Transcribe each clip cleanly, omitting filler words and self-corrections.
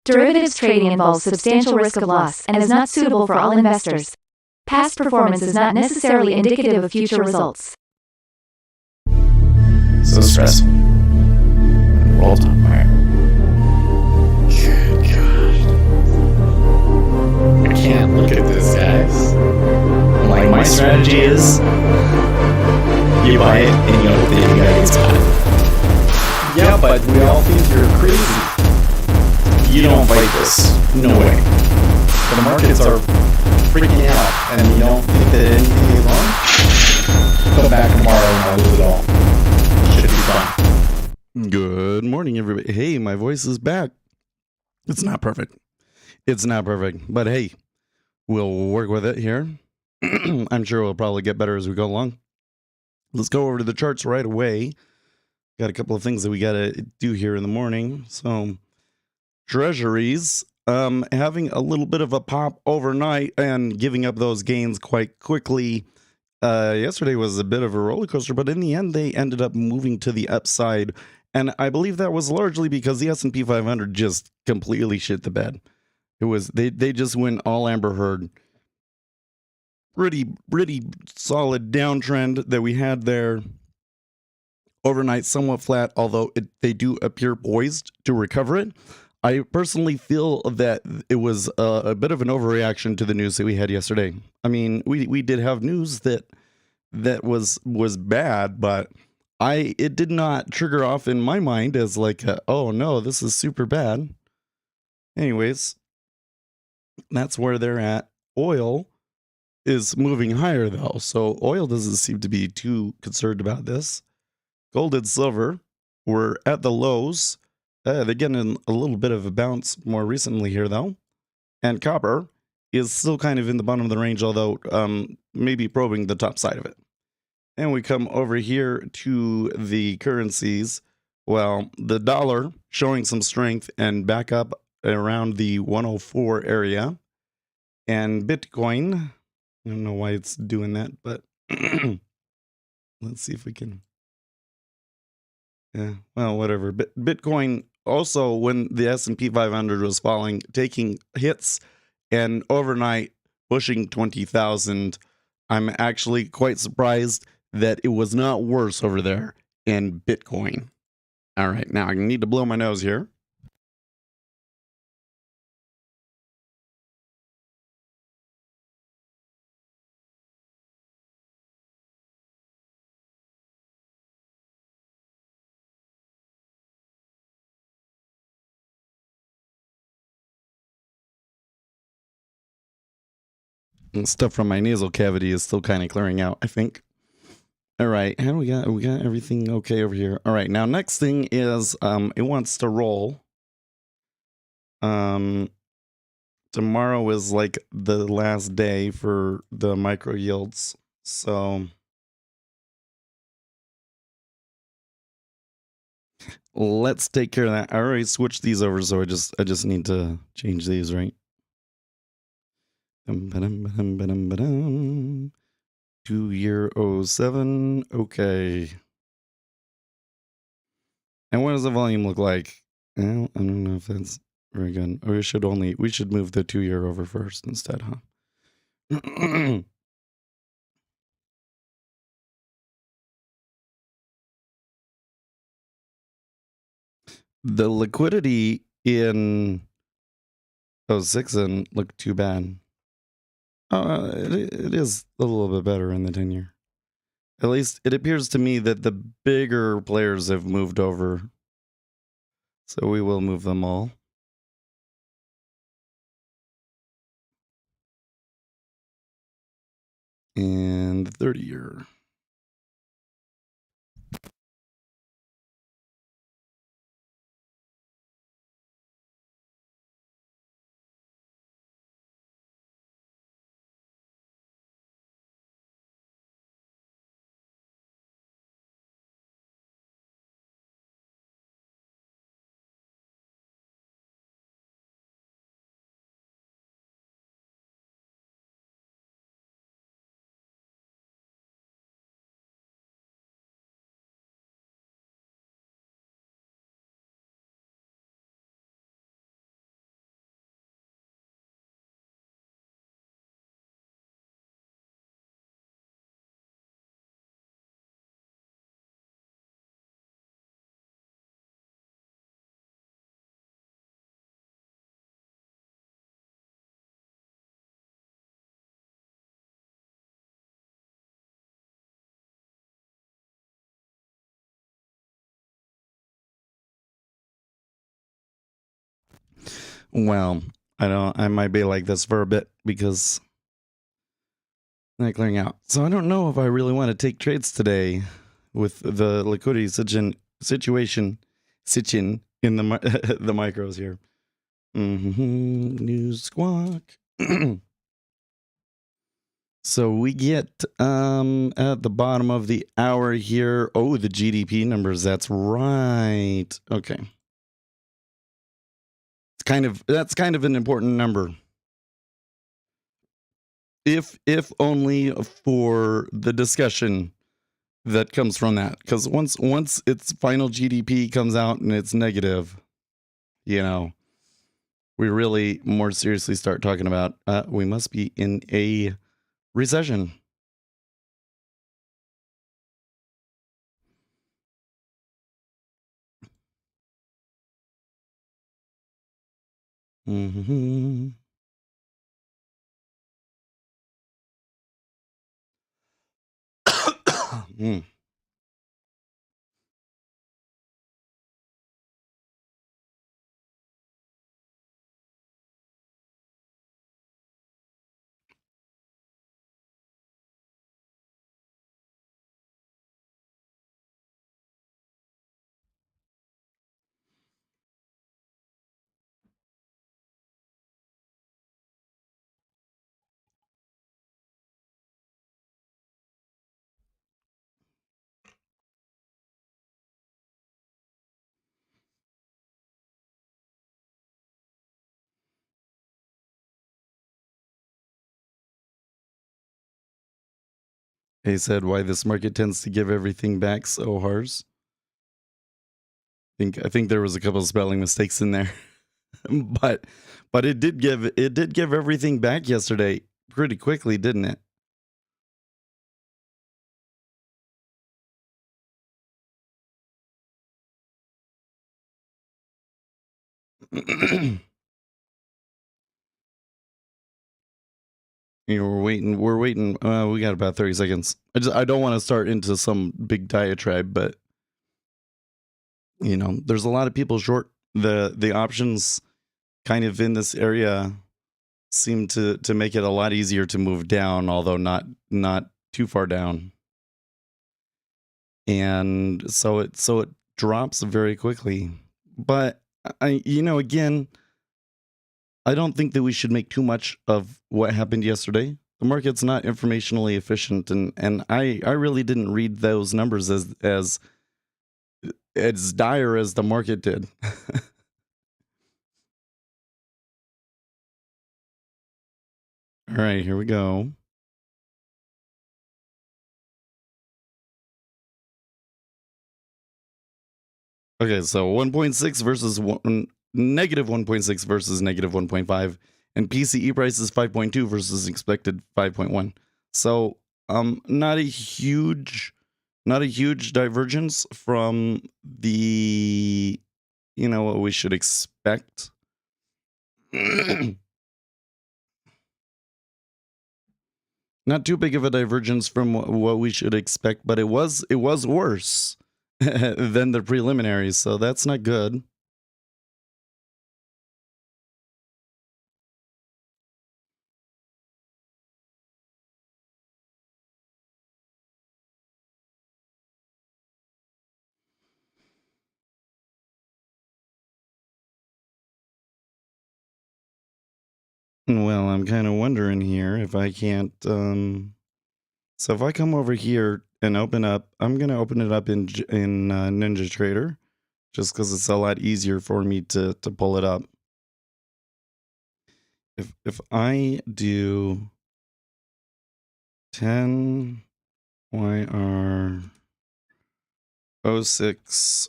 Derivatives trading involves substantial risk of loss and is not suitable for all investors. Past performance is not necessarily indicative of future results. So stressful. World on fire. Good God. I can't look at this, guys. Like, my strategy is you buy it and you hope that you guys buy it. Yeah, but we all think you're crazy. You don't fight this. No way. The markets are freaking out and you don't think that anything is wrong? Come back tomorrow and I'll lose it all. Should be fun. Good morning, everybody. Hey, my voice is back. It's not perfect. It's not perfect, but hey, we'll work with it here. I'm sure we'll probably get better as we go along. Let's go over to the charts right away. Got a couple of things that we got to do here in the morning. So, treasuries having a little bit of a pop overnight and giving up those gains quite quickly. Yesterday was a bit of a roller coaster, but in the end, they ended up moving to the upside. And I believe that was largely because the S&P 500 just completely shit the bed. It was they just went all Amber Heard. Pretty solid downtrend that we had there. Overnight, somewhat flat, although they do appear poised to recover it. I personally feel that it was a bit of an overreaction to the news that we had yesterday. I mean, we did have news that was bad, but it did not trigger off in my mind as like, oh no, this is super bad. Anyways, that's where they're at. Oil is moving higher though, so oil doesn't seem to be too concerned about this. Gold and silver were at the lows. They're getting a little bit of a bounce more recently here, though. And copper is still kind of in the bottom of the range, although maybe probing the top side of it. And we come over here to the currencies. Well, the dollar showing some strength and back up around the 104 area. And Bitcoin, I don't know why it's doing that, but let's see if we can... Yeah, well, whatever. Bitcoin also, when the S&P 500 was falling, taking hits and overnight pushing 20,000. I'm actually quite surprised that it was not worse over there in Bitcoin. All right, now I need to blow my nose here. And stuff from my nasal cavity is still kind of clearing out, I think. All right, and we got everything okay over here. All right, now next thing is it wants to roll. Tomorrow is like the last day for the micro yields, so let's take care of that. I already switched these over, so I just need to change these, right? 2-year 07. Okay. And what does the volume look like? Well, I don't know if that's very good. Or we should move the 2-year over first instead, huh? The liquidity in 06 didn't look too bad. It is a little bit better in the 10-year. At least it appears to me that the bigger players have moved over. So we will move them all. And the 30-year. Well, I might be like this for a bit because not clearing out. So I don't know if I really want to take trades today with the liquidity situation in the the micros here. News squawk. So we get at the bottom of the hour here. Oh, the GDP numbers. That's right. Okay. That's kind of an important number. If only for the discussion that comes from that, because once its final GDP comes out and it's negative, we really more seriously start talking about we must be in a recession. Mm. He said why this market tends to give everything back so hard. I think there was a couple of spelling mistakes in there. but it did give everything back yesterday pretty quickly, didn't it? We're waiting. We got about 30 seconds. I don't want to start into some big diatribe, but there's a lot of people short. The options kind of in this area seem to make it a lot easier to move down, although not too far down. And so it drops very quickly. But again, I don't think that we should make too much of what happened yesterday. The market's not informationally efficient, and I really didn't read those numbers as dire as the market did. All right, here we go. Okay, so 1.6 versus negative 1.6 versus negative 1.5, and PCE price is 5.2 versus expected 5.1. So not a huge divergence from the what we should expect. Not too big of a divergence from what we should expect, but it was worse than the preliminaries, so that's not good. Well, I'm kind of wondering here if I can't. So if I come over here and open up, I'm gonna open it up in Ninja Trader, just because it's a lot easier for me to pull it up. If I do 10 YR 06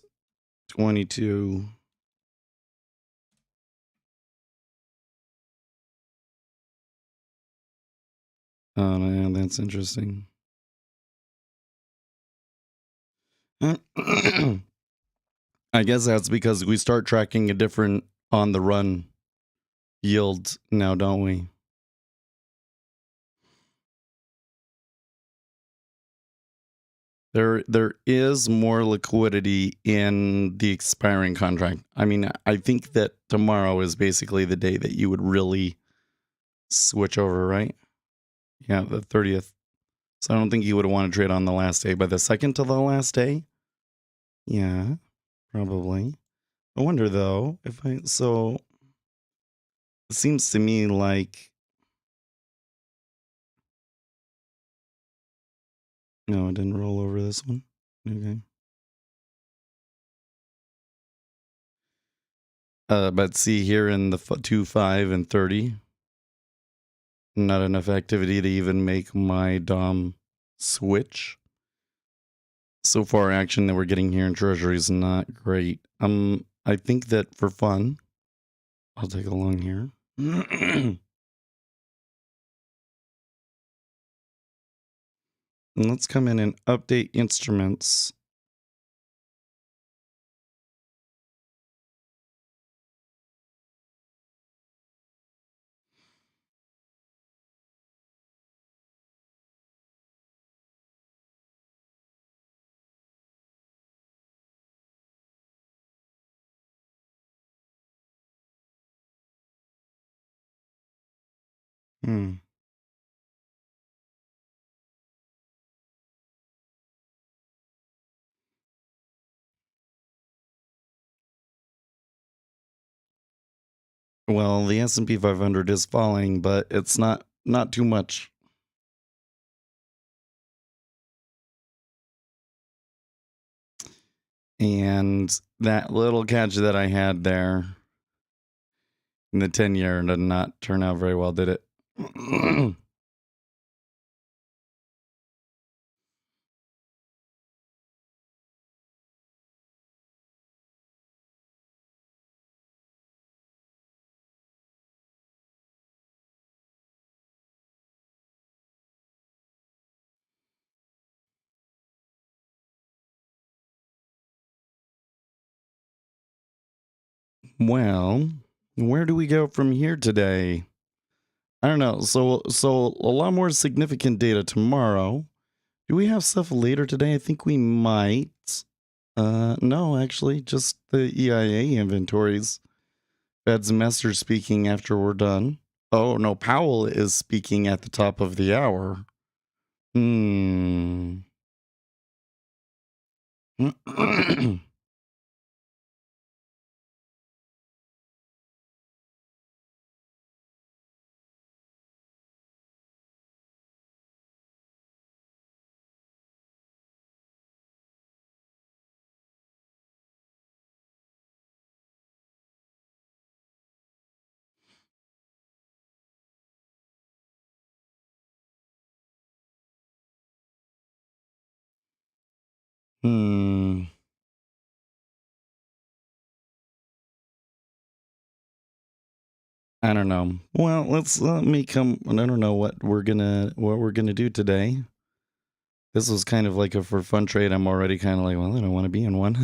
22. Oh man, that's interesting. I guess that's because we start tracking a different on the run yield now, don't we? There is more liquidity in the expiring contract. I mean, I think that tomorrow is basically the day that you would really switch over, right? Yeah, the 30th. So I don't think you would want to trade on the last day, but the second to the last day? Yeah, probably. I wonder though, so it seems to me like, no, it didn't roll over this one. Okay. But see here in the 2, 5, and 30, not enough activity to even make my Dom switch. So far, action that we're getting here in Treasury is not great. I think that for fun, I'll take a long here. And let's come in and update instruments. Hmm. Well, the S&P 500 is falling, but it's not too much. And that little catch that I had there in the 10-year did not turn out very well, did it? Well, where do we go from here today? I don't know. So a lot more significant data tomorrow. Do we have stuff later today? I think we might. No, actually, just the EIA inventories. Fed's Messer speaking after we're done. Oh no, Powell is speaking at the top of the hour. Hmm. Hmm. I don't know. Well, let me come. I don't know what we're gonna do today. This was kind of like a for fun trade. I'm already kind of like, well, I don't want to be in one.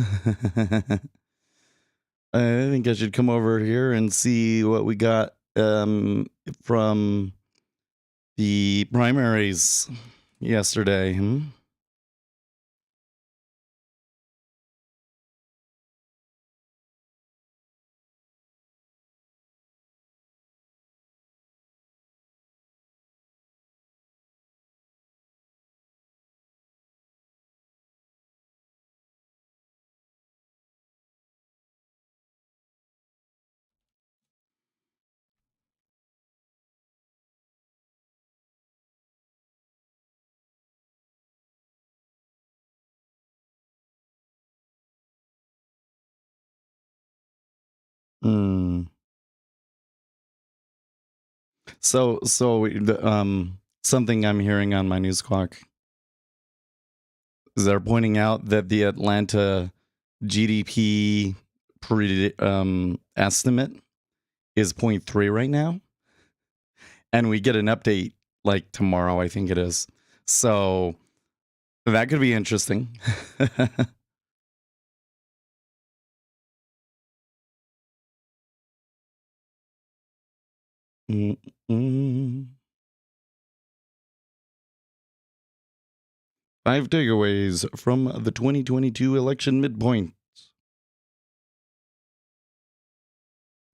I think I should come over here and see what we got from the primaries yesterday. Hmm. Something I'm hearing on my news clock is they're pointing out that the Atlanta GDP estimate is 0.3 right now, and we get an update like tomorrow, I think it is. So that could be interesting. Mm-mm. 5 takeaways from the 2022 election midpoint.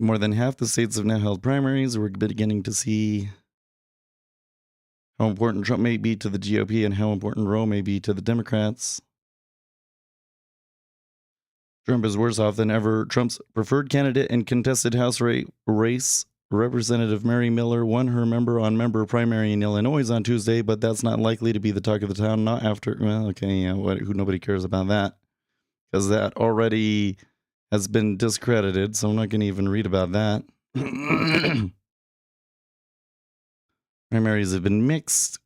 More than half the states have now held primaries. We're beginning to see how important Trump may be to the GOP and how important Roe may be to the Democrats. Trump is worse off than ever. Trump's preferred candidate in contested House race, Representative Mary Miller, won her member-on-member primary in Illinois on Tuesday, but that's not likely to be the talk of the town. Not after, well, okay, yeah, who nobody cares about that, because that already has been discredited, so I'm not going to even read about that. Primaries have been mixed.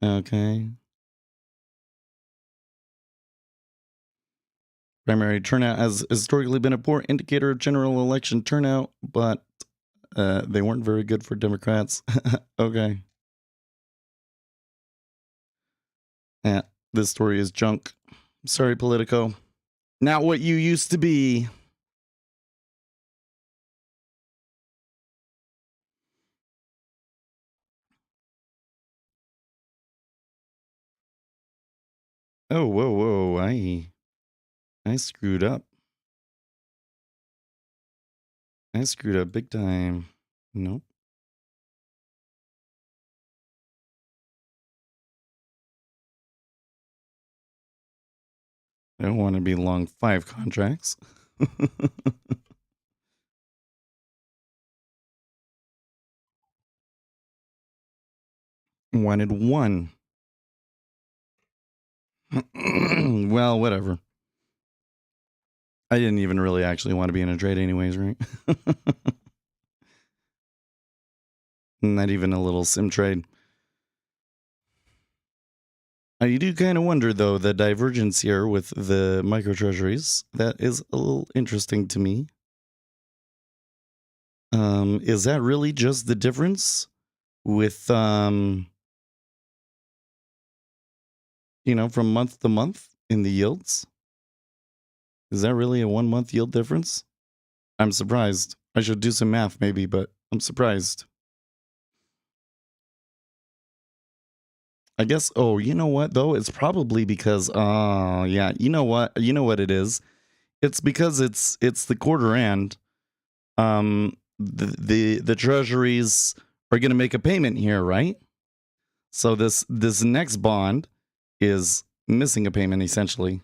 Okay. Primary turnout has historically been a poor indicator of general election turnout, but they weren't very good for Democrats. Okay. Yeah, this story is junk. Sorry, Politico. Not what you used to be. Oh, whoa. I screwed up. I screwed up big time. Nope. I don't want to be long 5 contracts. Wanted 1. Well, whatever. I didn't even really actually want to be in a trade anyways, right? Not even a little sim trade. You do kind of wonder, though, the divergence here with the micro treasuries. That is a little interesting to me. Is that really just the difference with, from month to month in the yields? Is that really a 1 month yield difference? I'm surprised. I should do some math maybe, but I'm surprised. I guess, oh, you know what, though? It's probably because, yeah, you know what it is? It's because it's the quarter end. The treasuries are going to make a payment here, right? So this next bond is missing a payment, essentially.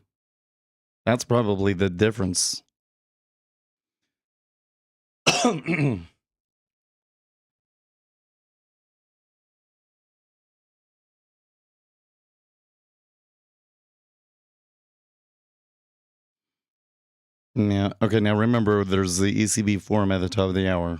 That's probably the difference. Yeah. Okay. Now remember, there's the ECB forum at the top of the hour.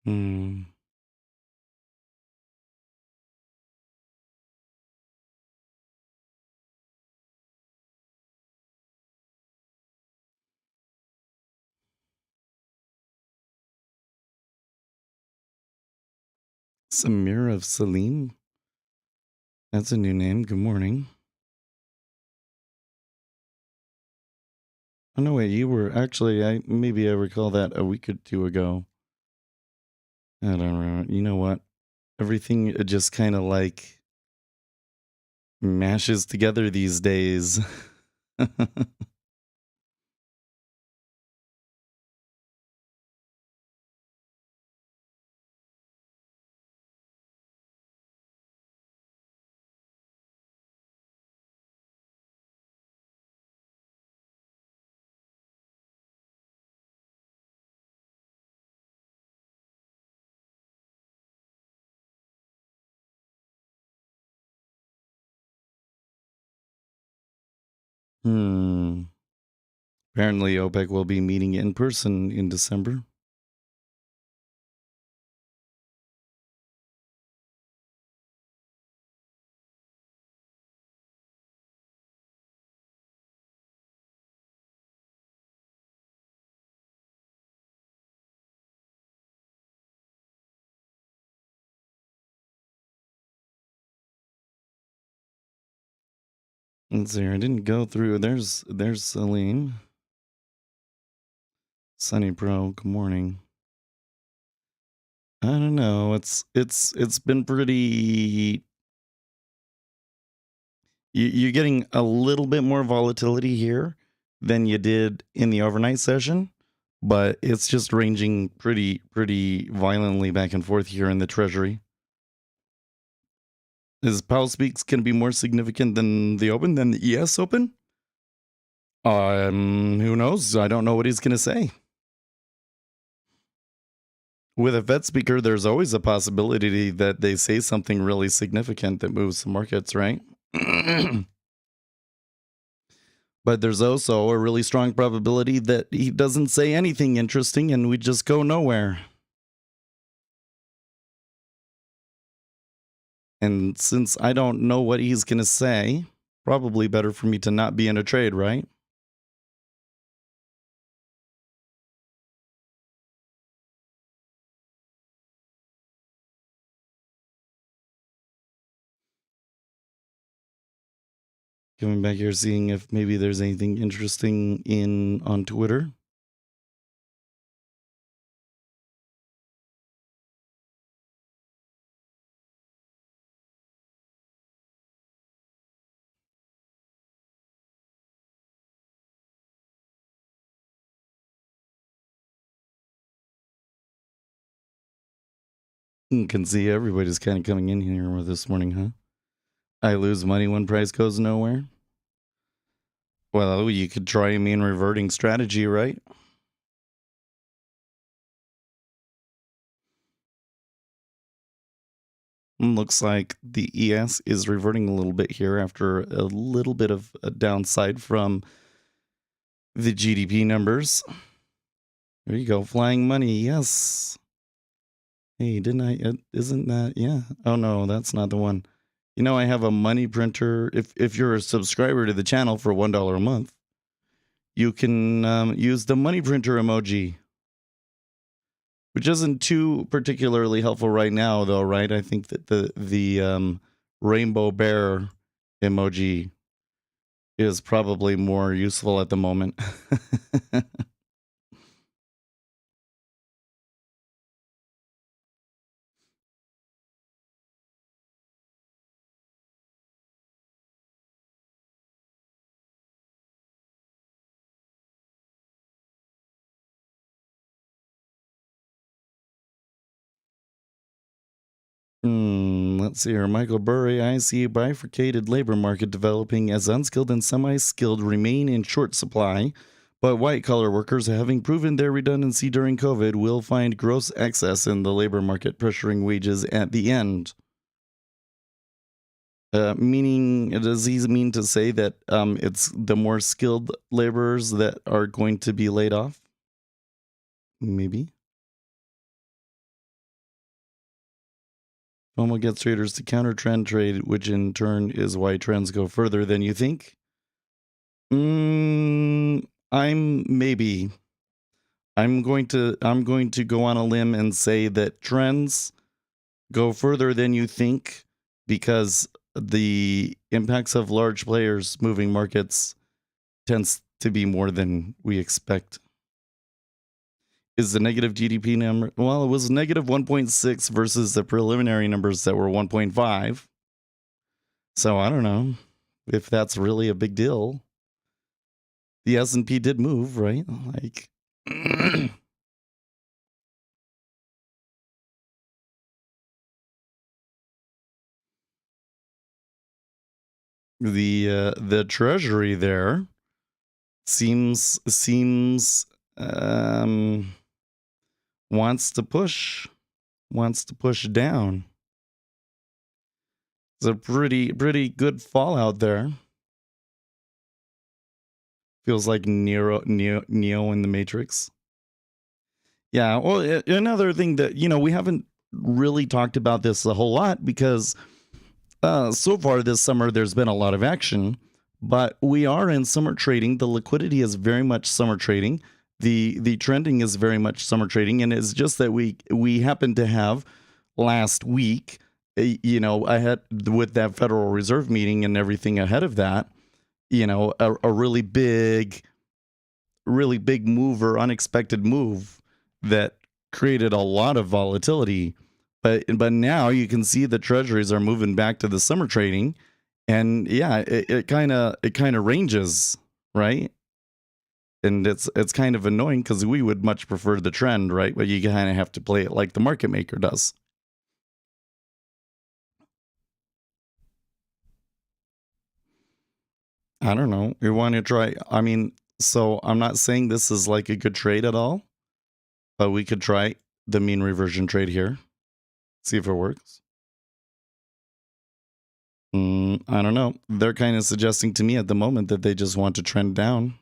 Hmm. Samir of Salim. That's a new name. Good morning. Oh no, wait. You were actually. Maybe I recall that a week or 2 ago. I don't know. You know what? Everything just kind of like mashes together these days. Hmm. Apparently, OPEC will be meeting in person in December. Let's see. I didn't go through. There's Salim. Sunny Pro. Good morning. I don't know. It's been pretty. You're getting a little bit more volatility here than you did in the overnight session, but it's just ranging pretty violently back and forth here in the Treasury. Is Powell Speaks going to be more significant than the Open, than the ES Open? Who knows? I don't know what he's going to say. With a Fed speaker, there's always a possibility that they say something really significant that moves the markets, right? But there's also a really strong probability that he doesn't say anything interesting and we just go nowhere. And since I don't know what he's going to say, probably better for me to not be in a trade, right? Coming back here, seeing if maybe there's anything interesting on Twitter. You can see everybody's kind of coming in here this morning, huh? I lose money when price goes nowhere. Well, you could try a mean reverting strategy, right? Looks like the ES is reverting a little bit here after a little bit of a downside from the GDP numbers. There you go, flying money, yes. Hey, didn't I? Isn't that? Yeah. Oh no, that's not the one. You know, I have a money printer. If you're a subscriber to the channel for $1 a month, you can use the money printer emoji, which isn't too particularly helpful right now, though, right? I think that the rainbow bear emoji is probably more useful at the moment. Let's see here. Michael Burry, I see a bifurcated labor market developing as unskilled and semi-skilled remain in short supply, but white-collar workers, having proven their redundancy during COVID, will find gross excess in the labor market, pressuring wages at the end. Meaning, does he mean to say that it's the more skilled laborers that are going to be laid off? Maybe. FOMO gets traders to counter trend trade, which in turn is why trends go further than you think. I'm going to go on a limb and say that trends go further than you think because the impacts of large players moving markets tends to be more than we expect. Is the negative GDP number? Well, it was negative 1.6 versus the preliminary numbers that were 1.5. So I don't know if that's really a big deal. The S&P did move, right? Like the Treasury there seems wants to push down. It's a pretty good fallout there. Feels like Neo in the Matrix. Yeah, well, another thing that, we haven't really talked about this a whole lot because so far this summer there's been a lot of action, but we are in summer trading. The liquidity is very much summer trading. The trending is very much summer trading, and it's just that we happen to have last week, I had with that Federal Reserve meeting and everything ahead of that, a really big move or unexpected move that created a lot of volatility. But now you can see the treasuries are moving back to the summer trading, and yeah, it kind of ranges, right? And it's kind of annoying because we would much prefer the trend, right? But you kind of have to play it like the market maker does. I don't know. You want to try? I mean, so I'm not saying this is like a good trade at all, but we could try the mean reversion trade here. See if it works. I don't know. They're kind of suggesting to me at the moment that they just want to trend down.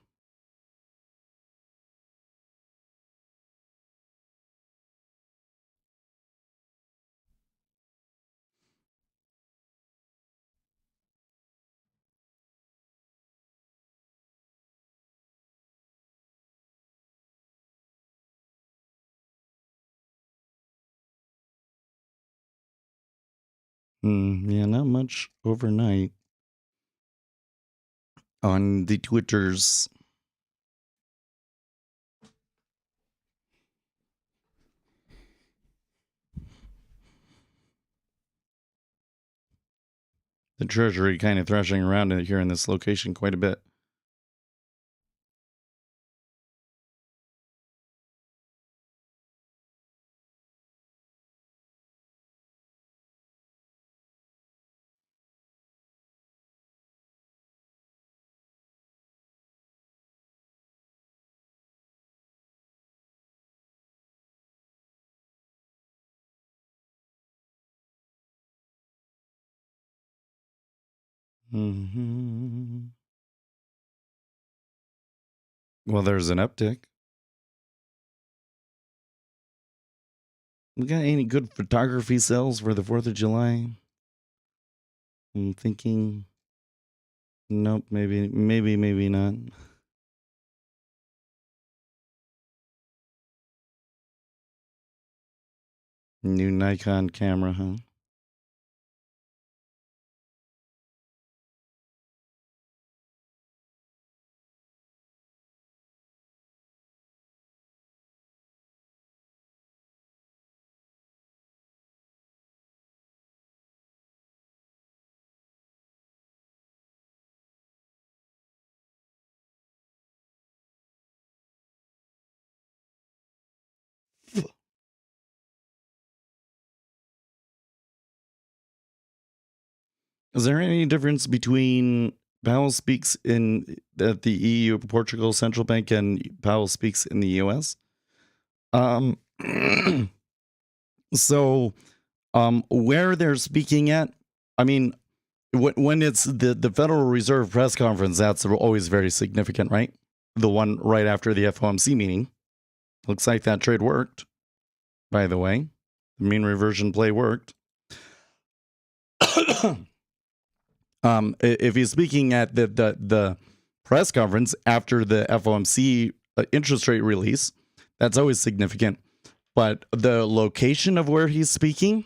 Yeah, not much overnight on the Twitters. The Treasury kind of thrashing around here in this location quite a bit. Well, there's an uptick. We got any good photography sales for the 4th of July? I'm thinking, nope, maybe not. New Nikon camera, huh? Is there any difference between Powell speaks at the EU Portugal Central Bank and Powell speaks in the US? So where they're speaking at, I mean, when it's the Federal Reserve press conference, that's always very significant, right? The one right after the FOMC meeting. Looks like that trade worked, by the way. The mean reversion play worked. If he's speaking at the press conference after the FOMC interest rate release, that's always significant. But the location of where he's speaking,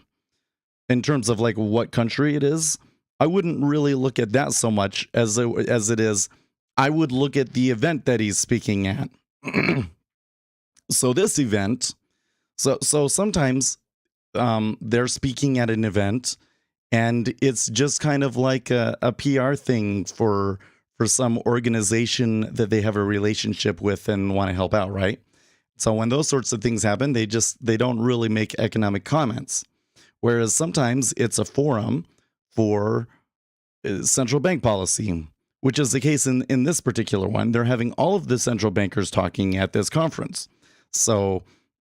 in terms of like what country it is, I wouldn't really look at that so much as it is. I would look at the event that he's speaking at. So this event, so sometimes they're speaking at an event, and it's just kind of like a PR thing for some organization that they have a relationship with and want to help out, right? So when those sorts of things happen, they don't really make economic comments. Whereas sometimes it's a forum for central bank policy, which is the case in this particular one. They're having all of the central bankers talking at this conference. So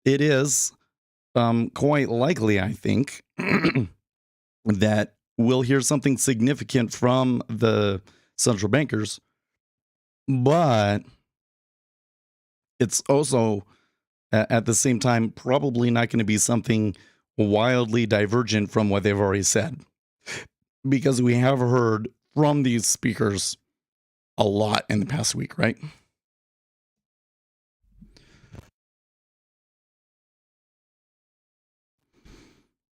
it is quite likely, I think, that we'll hear something significant from the central bankers. But it's also, at the same time, probably not going to be something wildly divergent from what they've already said. Because we have heard from these speakers a lot in the past week, right?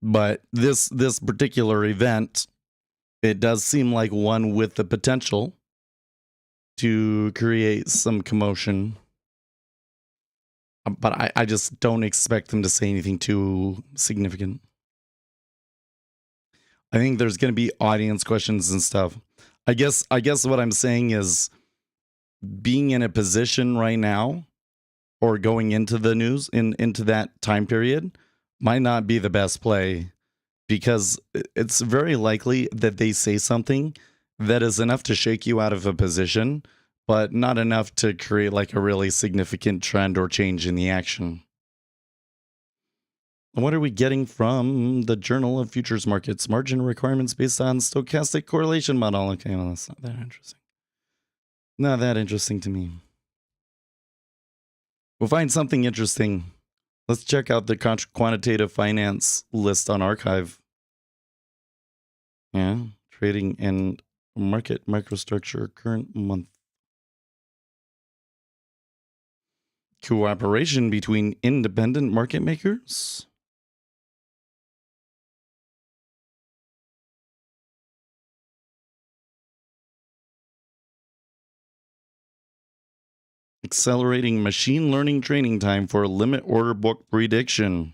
But this particular event, it does seem like one with the potential to create some commotion. But I just don't expect them to say anything too significant. I think there's going to be audience questions and stuff. I guess what I'm saying is being in a position right now or going into the news into that time period might not be the best play, because it's very likely that they say something that is enough to shake you out of a position, but not enough to create like a really significant trend or change in the action. What are we getting from the Journal of Futures Markets? Margin requirements based on stochastic correlation model. Okay, well, that's not that interesting. Not that interesting to me. We'll find something interesting. Let's check out the quantitative finance list on Archive. Yeah, trading and market microstructure current month. Cooperation between independent market makers. Accelerating machine learning training time for limit order book prediction.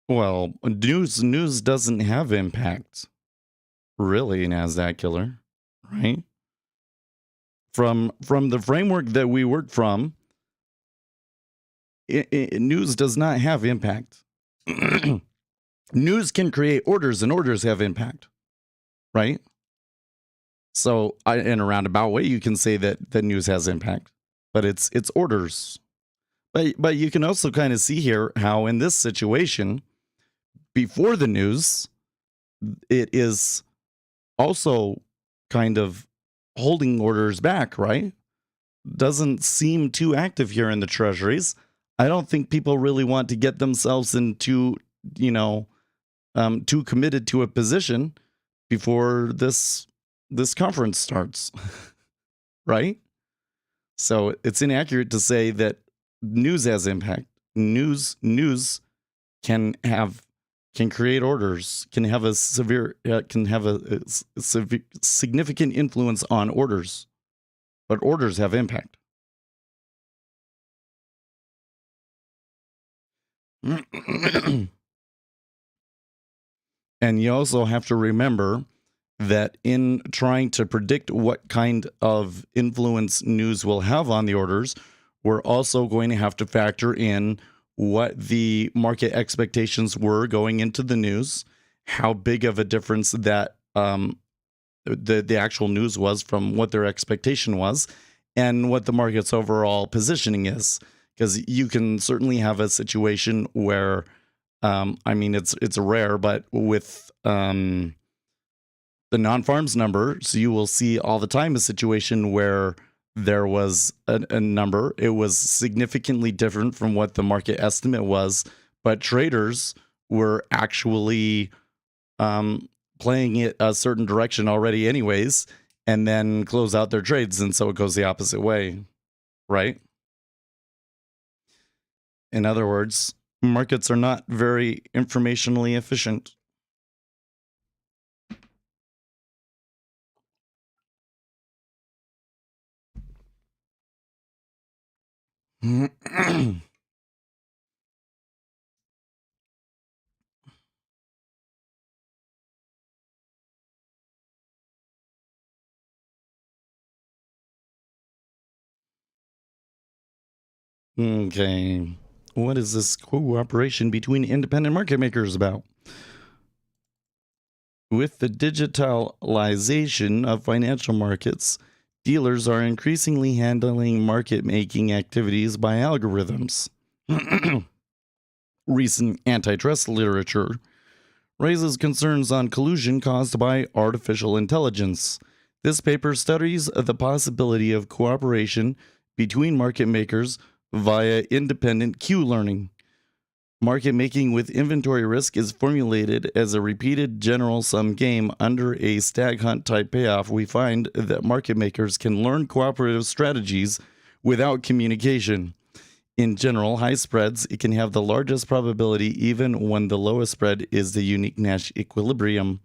Well, news doesn't have impact, really, NASDAQ killer, right? From the framework that we work from, news does not have impact. News can create orders, and orders have impact, right? So, in a roundabout way, you can say that news has impact, but it's orders. But you can also kind of see here how in this situation, before the news, it is also kind of holding orders back, right? Doesn't seem too active here in the treasuries. I don't think people really want to get themselves into, too committed to a position before this conference starts, right? So it's inaccurate to say that news has impact. News can create orders, can have a significant influence on orders, but orders have impact. And you also have to remember that in trying to predict what kind of influence news will have on the orders, we're also going to have to factor in what the market expectations were going into the news, how big of a difference that the actual news was from what their expectation was, and what the market's overall positioning is. Because you can certainly have a situation where, it's rare, but with the non-farms number, so you will see all the time a situation where there was a number, it was significantly different from what the market estimate was, but traders were actually playing it a certain direction already anyways, and then close out their trades, and so it goes the opposite way, right? In other words, markets are not very informationally efficient. Okay. What is this cooperation between independent market makers about? With the digitalization of financial markets, dealers are increasingly handling market making activities by algorithms. Recent antitrust literature raises concerns on collusion caused by artificial intelligence. This paper studies the possibility of cooperation between market makers via independent Q learning. Market making with inventory risk is formulated as a repeated general sum game under a stag hunt type payoff. We find that market makers can learn cooperative strategies without communication. In general, high spreads it can have the largest probability even when the lowest spread is the unique Nash equilibrium.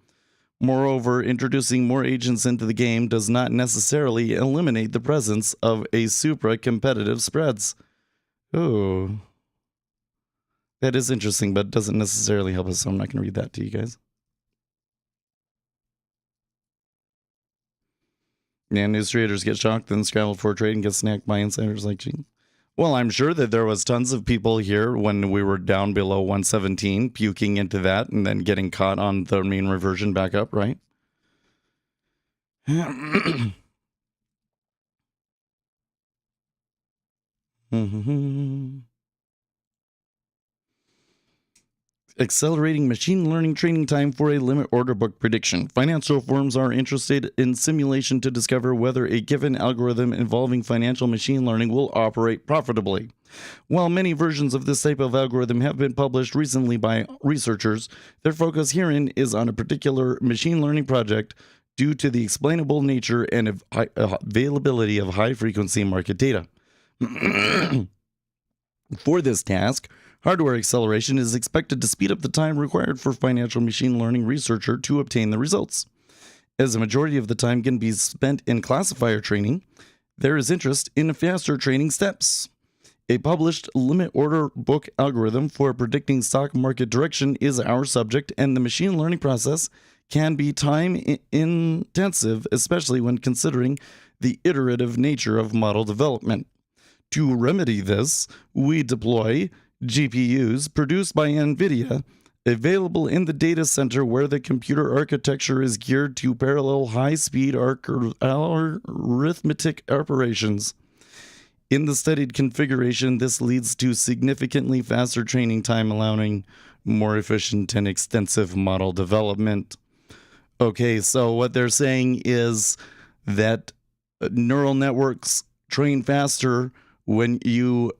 Moreover, introducing more agents into the game does not necessarily eliminate the presence of a supra-competitive spreads. Oh. That is interesting, but doesn't necessarily help us, so I'm not going to read that to you guys. Yeah, news traders get shocked, then scramble for trade and get snacked by insiders like Gene. Well, I'm sure that there was tons of people here when we were down below 117, puking into that and then getting caught on the mean reversion back up, right? Accelerating machine learning training time for a limit order book prediction. Financial firms are interested in simulation to discover whether a given algorithm involving financial machine learning will operate profitably. While many versions of this type of algorithm have been published recently by researchers, their focus herein is on a particular machine learning project due to the explainable nature and availability of high-frequency market data. For this task, hardware acceleration is expected to speed up the time required for financial machine learning researcher to obtain the results. As a majority of the time can be spent in classifier training, there is interest in faster training steps. A published limit order book algorithm for predicting stock market direction is our subject, and the machine learning process can be time intensive, especially when considering the iterative nature of model development. To remedy this, we deploy GPUs produced by NVIDIA, available in the data center where the computer architecture is geared to parallel high-speed arithmetic operations. In the studied configuration, this leads to significantly faster training time, allowing more efficient and extensive model development. Okay, so what they're saying is that neural networks train faster when you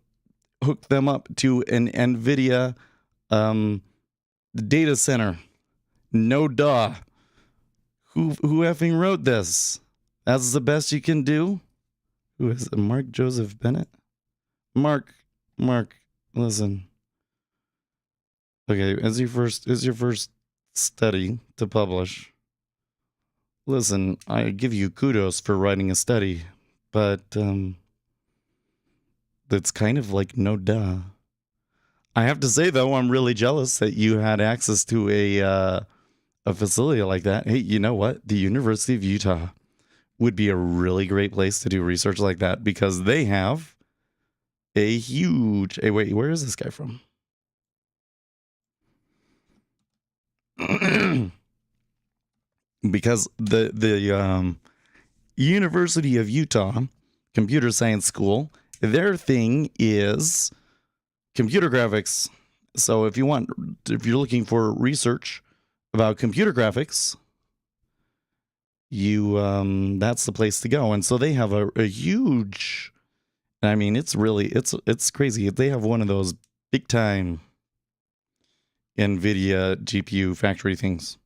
hook them up to an NVIDIA data center. No duh. Who effing wrote this? That's the best you can do? Who is it? Mark Joseph Bennett? Mark, listen. Okay, is your first study to publish. Listen, I give you kudos for writing a study, but that's kind of like no duh. I have to say though, I'm really jealous that you had access to a facility like that. Hey, you know what? The University of Utah would be a really great place to do research like that because they have a huge. Hey, wait, where is this guy from? Because the University of Utah Computer Science School, their thing is computer graphics. So if you're looking for research about computer graphics, that's the place to go. And so they have a huge, I mean, it's crazy. They have one of those big time NVIDIA GPU factory things.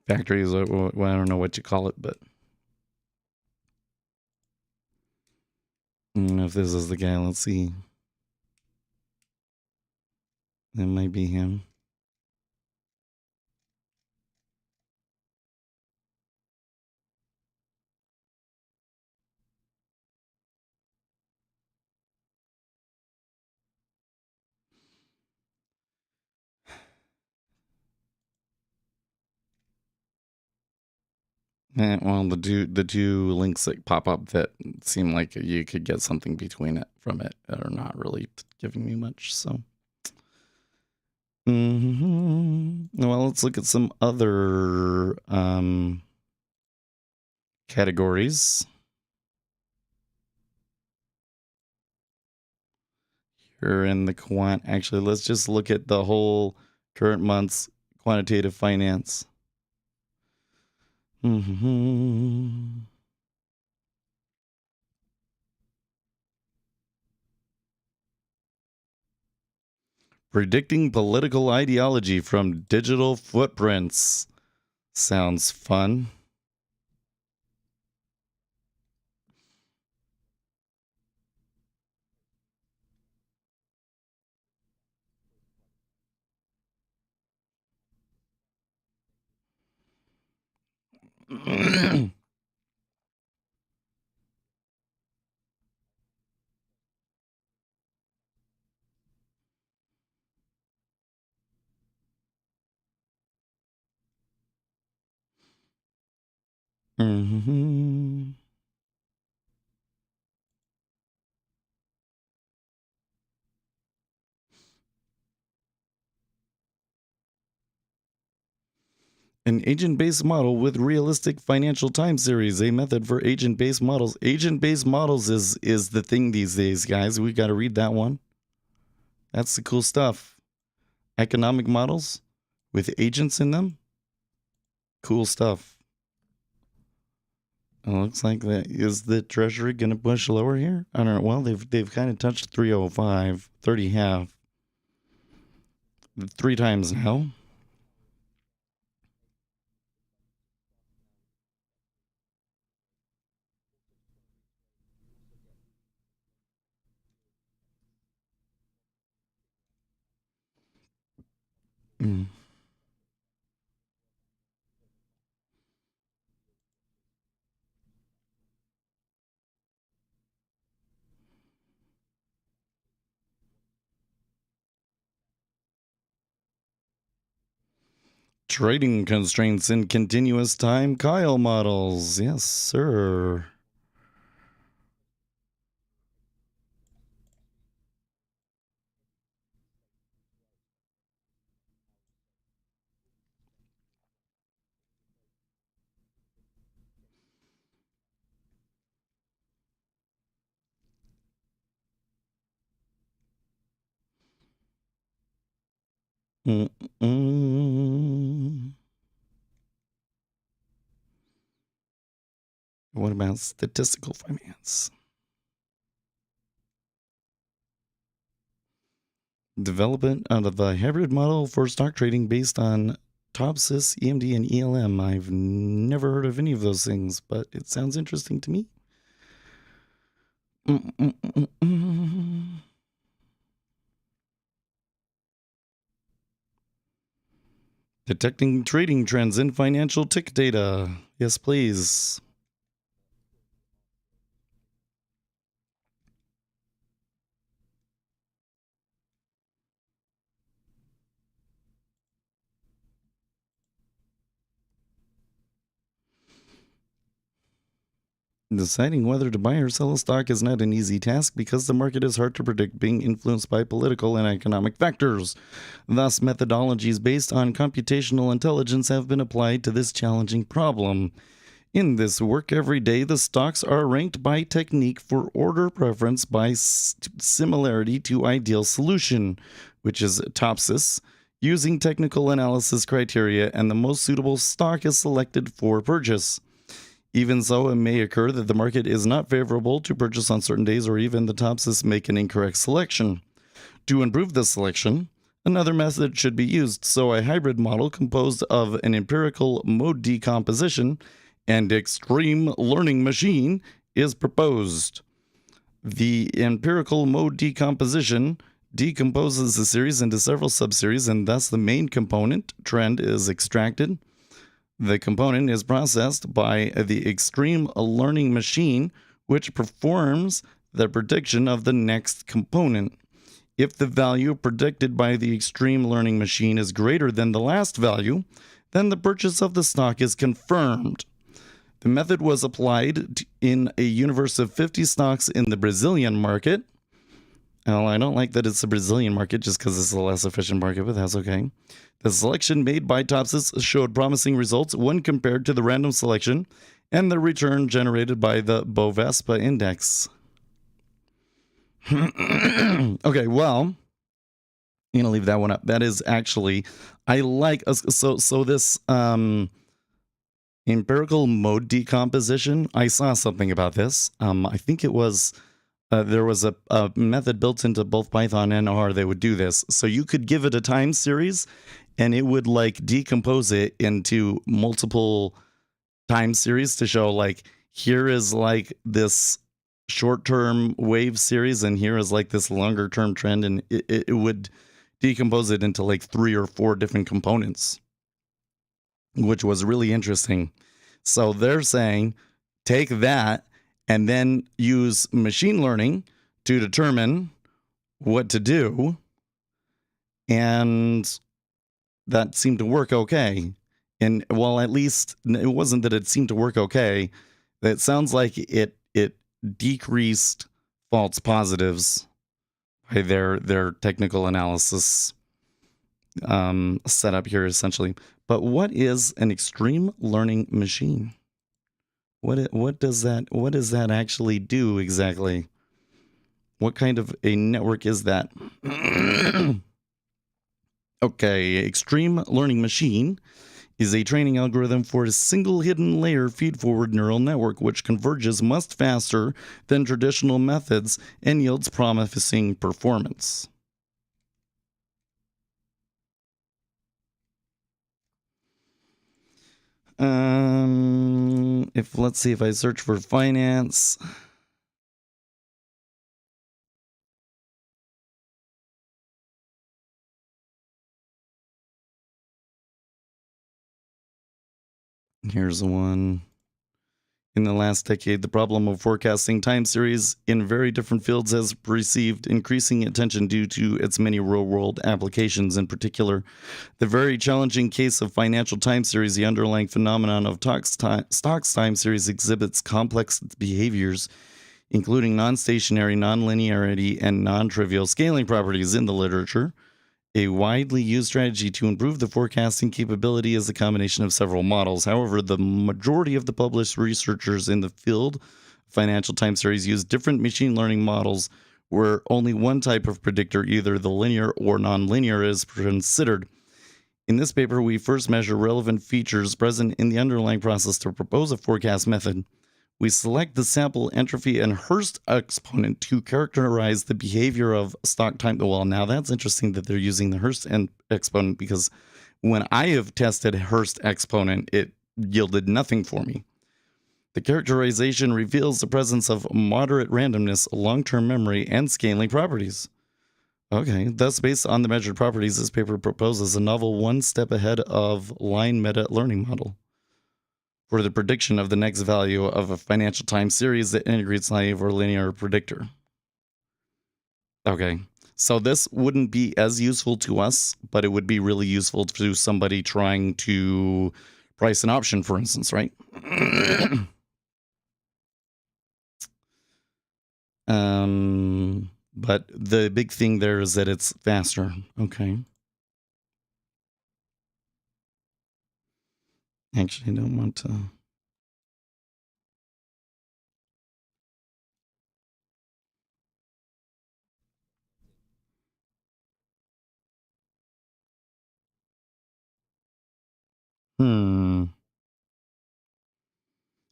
Factories, well, I don't know what you call it, but I don't know if this is the guy. Let's see. That might be him. Well, the two links that pop up that seem like you could get something between it from it are not really giving me much. So, well, let's look at some other categories. Here in the quant, actually, let's just look at the whole current month's quantitative finance. Predicting political ideology from digital footprints. Sounds fun. Mm-hmm. An agent-based model with realistic financial time series, a method for agent-based models. Agent-based models is the thing these days, guys. We got to read that one. That's the cool stuff. Economic models with agents in them. Cool stuff. It looks like that. Is the Treasury going to push lower here? I don't know. Well, they've kind of touched 305, 30 half. 3 times now. Mm. Trading constraints in continuous time Kyle models. Yes, sir. Mm-mm. What about statistical finance? Development of a hybrid model for stock trading based on TOPSIS, EMD, and ELM. I've never heard of any of those things, but it sounds interesting to me. Detecting trading trends in financial tick data. Yes, please. Deciding whether to buy or sell a stock is not an easy task because the market is hard to predict, being influenced by political and economic factors. Thus, methodologies based on computational intelligence have been applied to this challenging problem. In this work every day, the stocks are ranked by technique for order preference by similarity to ideal solution, which is TOPSIS, using technical analysis criteria, and the most suitable stock is selected for purchase. Even so, it may occur that the market is not favorable to purchase on certain days, or even the TOPSIS make an incorrect selection. To improve this selection, another method should be used, so a hybrid model composed of an empirical mode decomposition and extreme learning machine is proposed. The empirical mode decomposition decomposes the series into several subseries, and thus the main component, trend, is extracted. The component is processed by the extreme learning machine, which performs the prediction of the next component. If the value predicted by the extreme learning machine is greater than the last value, then the purchase of the stock is confirmed. The method was applied in a universe of 50 stocks in the Brazilian market. Well, I don't like that it's the Brazilian market just because it's a less efficient market, but that's okay. The selection made by TOPSIS showed promising results when compared to the random selection and the return generated by the Bovespa index. Okay, well, I'm going to leave that one up. That is actually, I like, so this empirical mode decomposition, I saw something about this. I think it was There was a method built into both Python and R that would do this. So you could give it a time series and it would like decompose it into multiple time series to show like, here is like this short-term wave series and here is like this longer term trend, and it would decompose it into like 3 or 4 different components, which was really interesting. So they're saying take that and then use machine learning to determine what to do, and that seemed to work okay. And well, at least it wasn't that it seemed to work okay. It sounds like it decreased false positives by their technical analysis setup here, essentially. But what is an extreme learning machine? What does that actually do exactly? What kind of a network is that? Okay, extreme learning machine is a training algorithm for a single hidden layer feed-forward neural network which converges much faster than traditional methods and yields promising performance. Let's see if I search for finance. Here's one. In the last decade, the problem of forecasting time series in very different fields has received increasing attention due to its many real-world applications. In particular, the very challenging case of financial time series, the underlying phenomenon of stocks time series exhibits complex behaviors, including non-stationary, non-linearity, and non-trivial scaling properties in the literature. A widely used strategy to improve the forecasting capability is a combination of several models. However, the majority of the published researchers in the field of financial time series use different machine learning models where only one type of predictor, either the linear or nonlinear, is considered. In this paper, we first measure relevant features present in the underlying process to propose a forecast method. We select the sample entropy and Hurst exponent to characterize the behavior of stock time. Well, now that's interesting that they're using the Hurst exponent, because when I have tested Hurst exponent, it yielded nothing for me. The characterization reveals the presence of moderate randomness, long-term memory, and scaling properties. Okay, thus based on the measured properties, this paper proposes a novel one step ahead of line meta learning model for the prediction of the next value of a financial time series that integrates naive or linear predictor. Okay, so this wouldn't be as useful to us, but it would be really useful to somebody trying to price an option, for instance, right? But the big thing there is that it's faster. Okay. Actually, I don't want to.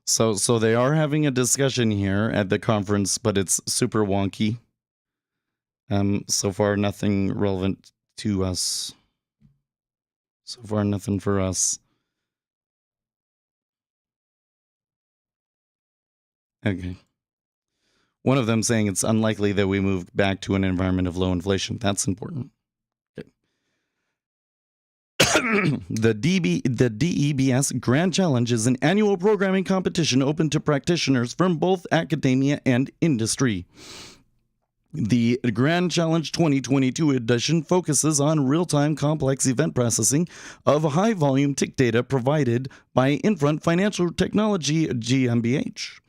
So they are having a discussion here at the conference, but it's super wonky. So far, nothing relevant to us. So far, nothing for us. Okay. One of them saying it's unlikely that we move back to an environment of low inflation. That's important. Okay. The DEBS Grand Challenge is an annual programming competition open to practitioners from both academia and industry. The Grand Challenge 2022 edition focuses on real-time complex event processing of high-volume tick data provided by Infront Financial Technology GmbH.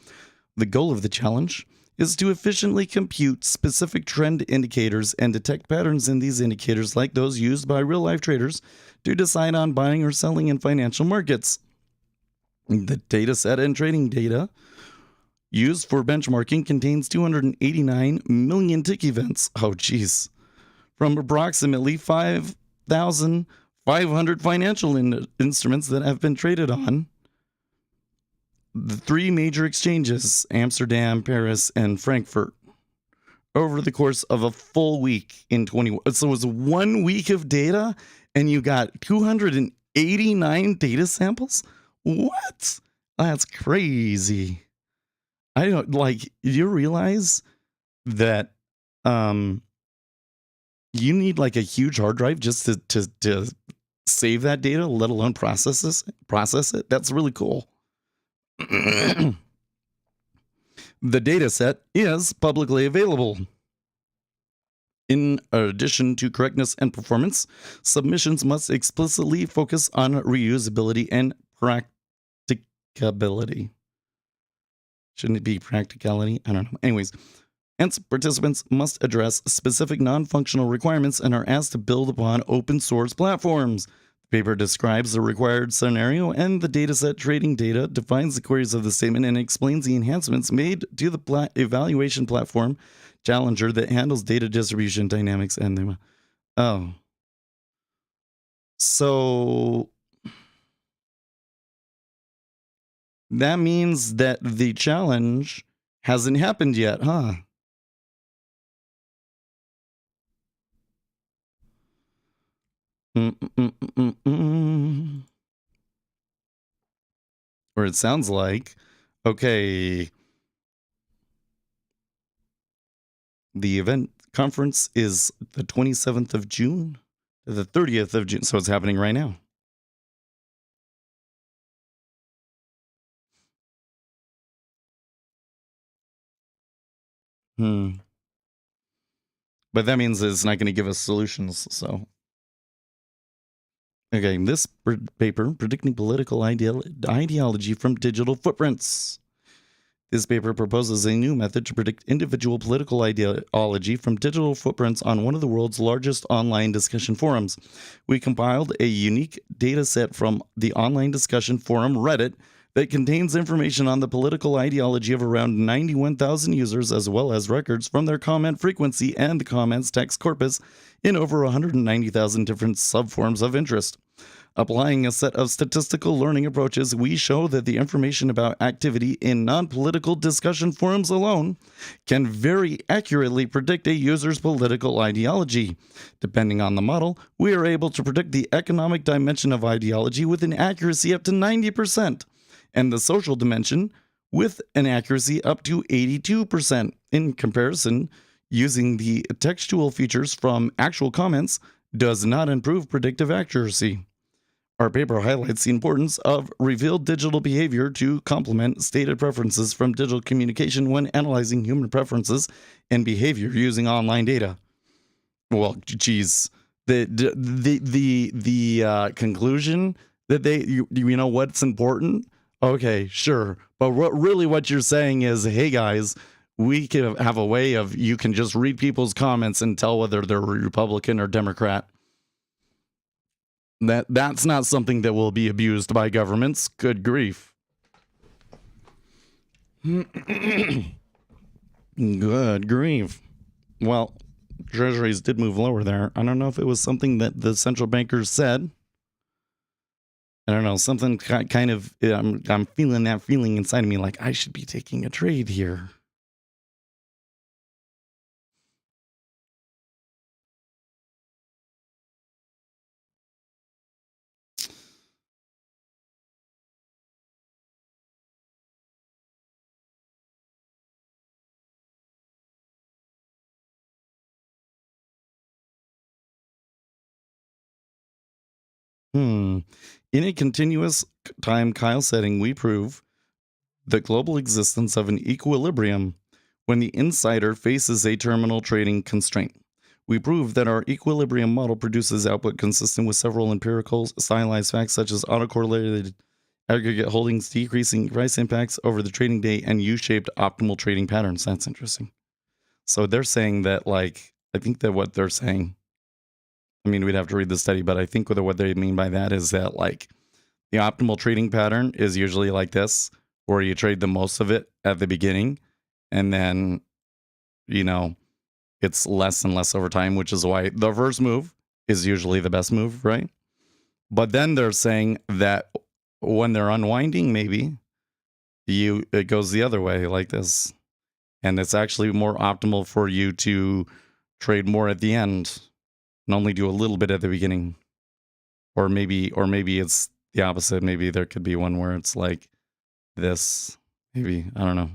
The goal of the challenge is to efficiently compute specific trend indicators and detect patterns in these indicators, like those used by real-life traders to decide on buying or selling in financial markets. The dataset and trading data used for benchmarking contains 289 million tick events. Oh, geez. From approximately 5,500 financial instruments that have been traded on the 3 major exchanges, Amsterdam, Paris, and Frankfurt. over the course of a full week in 20. So it was 1 week of data and you got 289 data samples? What? That's crazy. I don't like, you realize that you need like a huge hard drive just to save that data, let alone process it. That's really cool. The data set is publicly available. In addition to correctness and performance, submissions must explicitly focus on reusability and practicability. Shouldn't it be practicality? I don't know. Anyways, hence participants must address specific non-functional requirements and are asked to build upon open source platforms. The paper describes the required scenario and the dataset trading data, defines the queries of the statement, and explains the enhancements made to the evaluation platform Challenger that handles data distribution dynamics and the so that means that the challenge hasn't happened yet, huh? Or it sounds like, okay, the event conference is the 27th of June, the 30th of June, so it's happening right now. But that means it's not going to give us solutions, so. Okay, this paper, Predicting Political Ideology from Digital Footprints. This paper proposes a new method to predict individual political ideology from digital footprints on one of the world's largest online discussion forums. We compiled a unique data set from the online discussion forum Reddit that contains information on the political ideology of around 91,000 users, as well as records from their comment frequency and the comments text corpus in over 190,000 different subforums of interest. Applying a set of statistical learning approaches, we show that the information about activity in non-political discussion forums alone can very accurately predict a user's political ideology. Depending on the model, we are able to predict the economic dimension of ideology with an accuracy up to 90%, and the social dimension with an accuracy up to 82%. In comparison, using the textual features from actual comments does not improve predictive accuracy. Our paper highlights the importance of revealed digital behavior to complement stated preferences from digital communication when analyzing human preferences and behavior using online data. Well, geez, the conclusion that you know what's important? Okay, sure, but what you're saying is, hey guys, we can have a way of you can just read people's comments and tell whether they're Republican or Democrat. That's not something that will be abused by governments. Good grief. Good grief. Well, treasuries did move lower there. I don't know if it was something that the central bankers said. I don't know, something kind of, I'm feeling that feeling inside of me like I should be taking a trade here. In a continuous time Kyle setting, we prove the global existence of an equilibrium when the insider faces a terminal trading constraint. We prove that our equilibrium model produces output consistent with several empirical stylized facts such as autocorrelated aggregate holdings, decreasing price impacts over the trading day, and U-shaped optimal trading patterns. That's interesting. So they're saying that, like, I think that what they're saying, I mean, we'd have to read the study, but I think what they mean by that is that, like, the optimal trading pattern is usually like this, where you trade the most of it at the beginning, and then, you know, it's less and less over time, which is why the first move is usually the best move, right? But then they're saying that when they're unwinding, maybe it goes the other way like this. And it's actually more optimal for you to trade more at the end and only do a little bit at the beginning. Or maybe it's the opposite. Maybe there could be one where it's like this. Maybe, I don't know.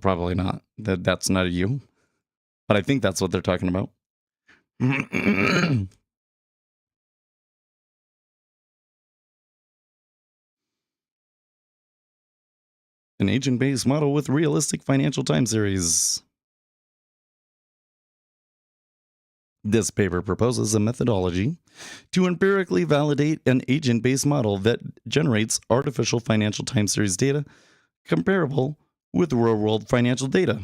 Probably not. That's not a you. But I think that's what they're talking about. An agent-based model with realistic financial time series. This paper proposes a methodology to empirically validate an agent-based model that generates artificial financial time series data comparable with real-world financial data.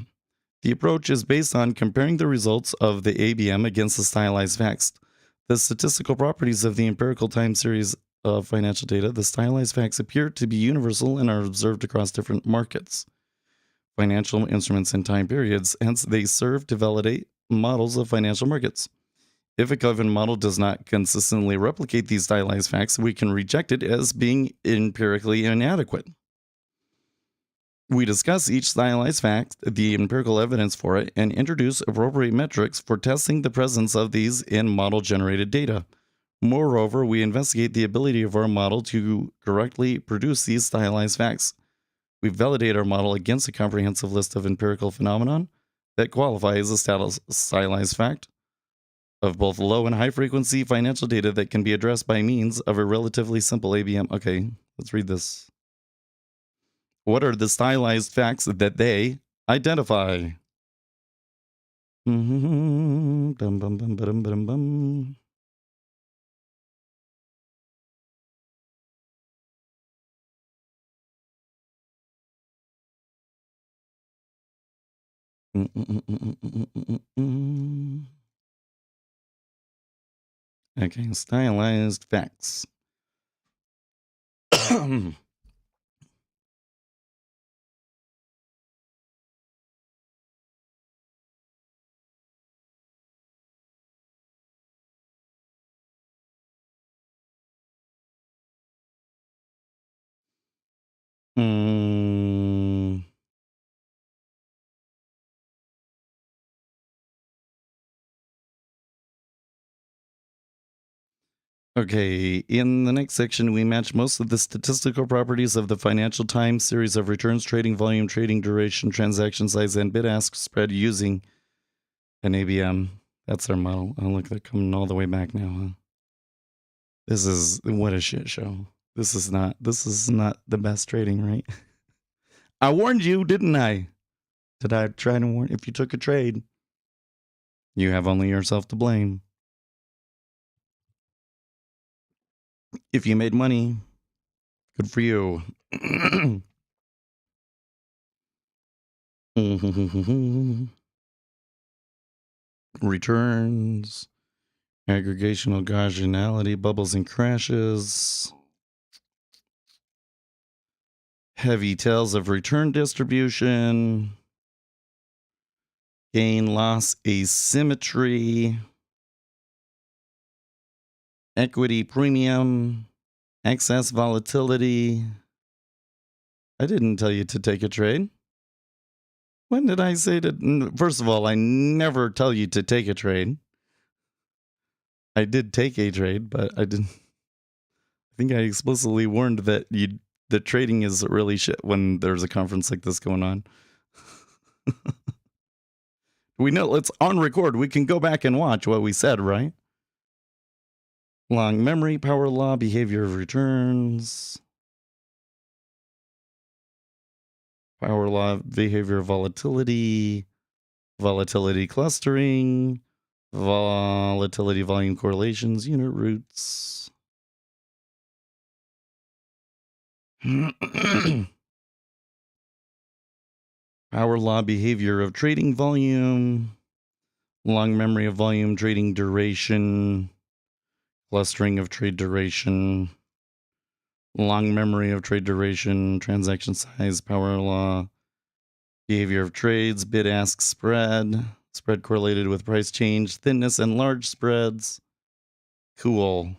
The approach is based on comparing the results of the ABM against the stylized facts. The statistical properties of the empirical time series of financial data, the stylized facts appear to be universal and are observed across different markets, financial instruments, and time periods. Hence, they serve to validate models of financial markets. If a given model does not consistently replicate these stylized facts, we can reject it as being empirically inadequate. We discuss each stylized fact, the empirical evidence for it, and introduce appropriate metrics for testing the presence of these in model-generated data. Moreover, we investigate the ability of our model to correctly produce these stylized facts. We validate our model against a comprehensive list of empirical phenomenon that qualify as a stylized fact of both low and high frequency financial data that can be addressed by means of a relatively simple ABM. Okay, let's read this. What are the stylized facts that they identify? Okay, stylized facts. Okay, in the next section, we match most of the statistical properties of the financial time series of returns, trading volume, trading duration, transaction size, and bid-ask spread using an ABM. That's their model. Oh, look, they're coming all the way back now, huh? This is, what a shit show. This is not the best trading, right? I warned you, didn't I? Did I try to warn? If you took a trade, you have only yourself to blame. If you made money, good for you. Returns, aggregational Gaussianality, bubbles and crashes, heavy tails of return distribution, gain loss asymmetry, equity premium, excess volatility. I didn't tell you to take a trade. When did I say that? First of all, I never tell you to take a trade. I did take a trade, but I didn't. I think I explicitly warned that the trading is really shit when there's a conference like this going on. We know it's on record. We can go back and watch what we said, right? Long memory, power law, behavior of returns. Power law, behavior of volatility, volatility clustering, volatility volume correlations, unit roots. Power law, behavior of trading volume, long memory of volume, trading duration, clustering of trade duration, long memory of trade duration, transaction size, power law, behavior of trades, bid-ask spread, spread correlated with price change, thinness and large spreads. Cool.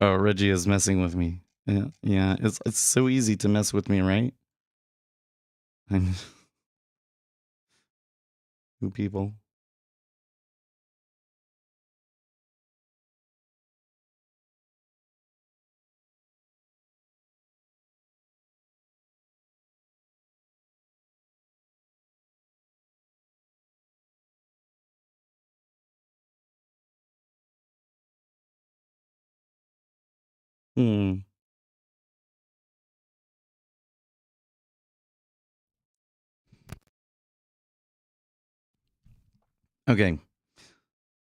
Oh, Reggie is messing with me. Yeah, it's so easy to mess with me, right? New people. Hmm. Okay.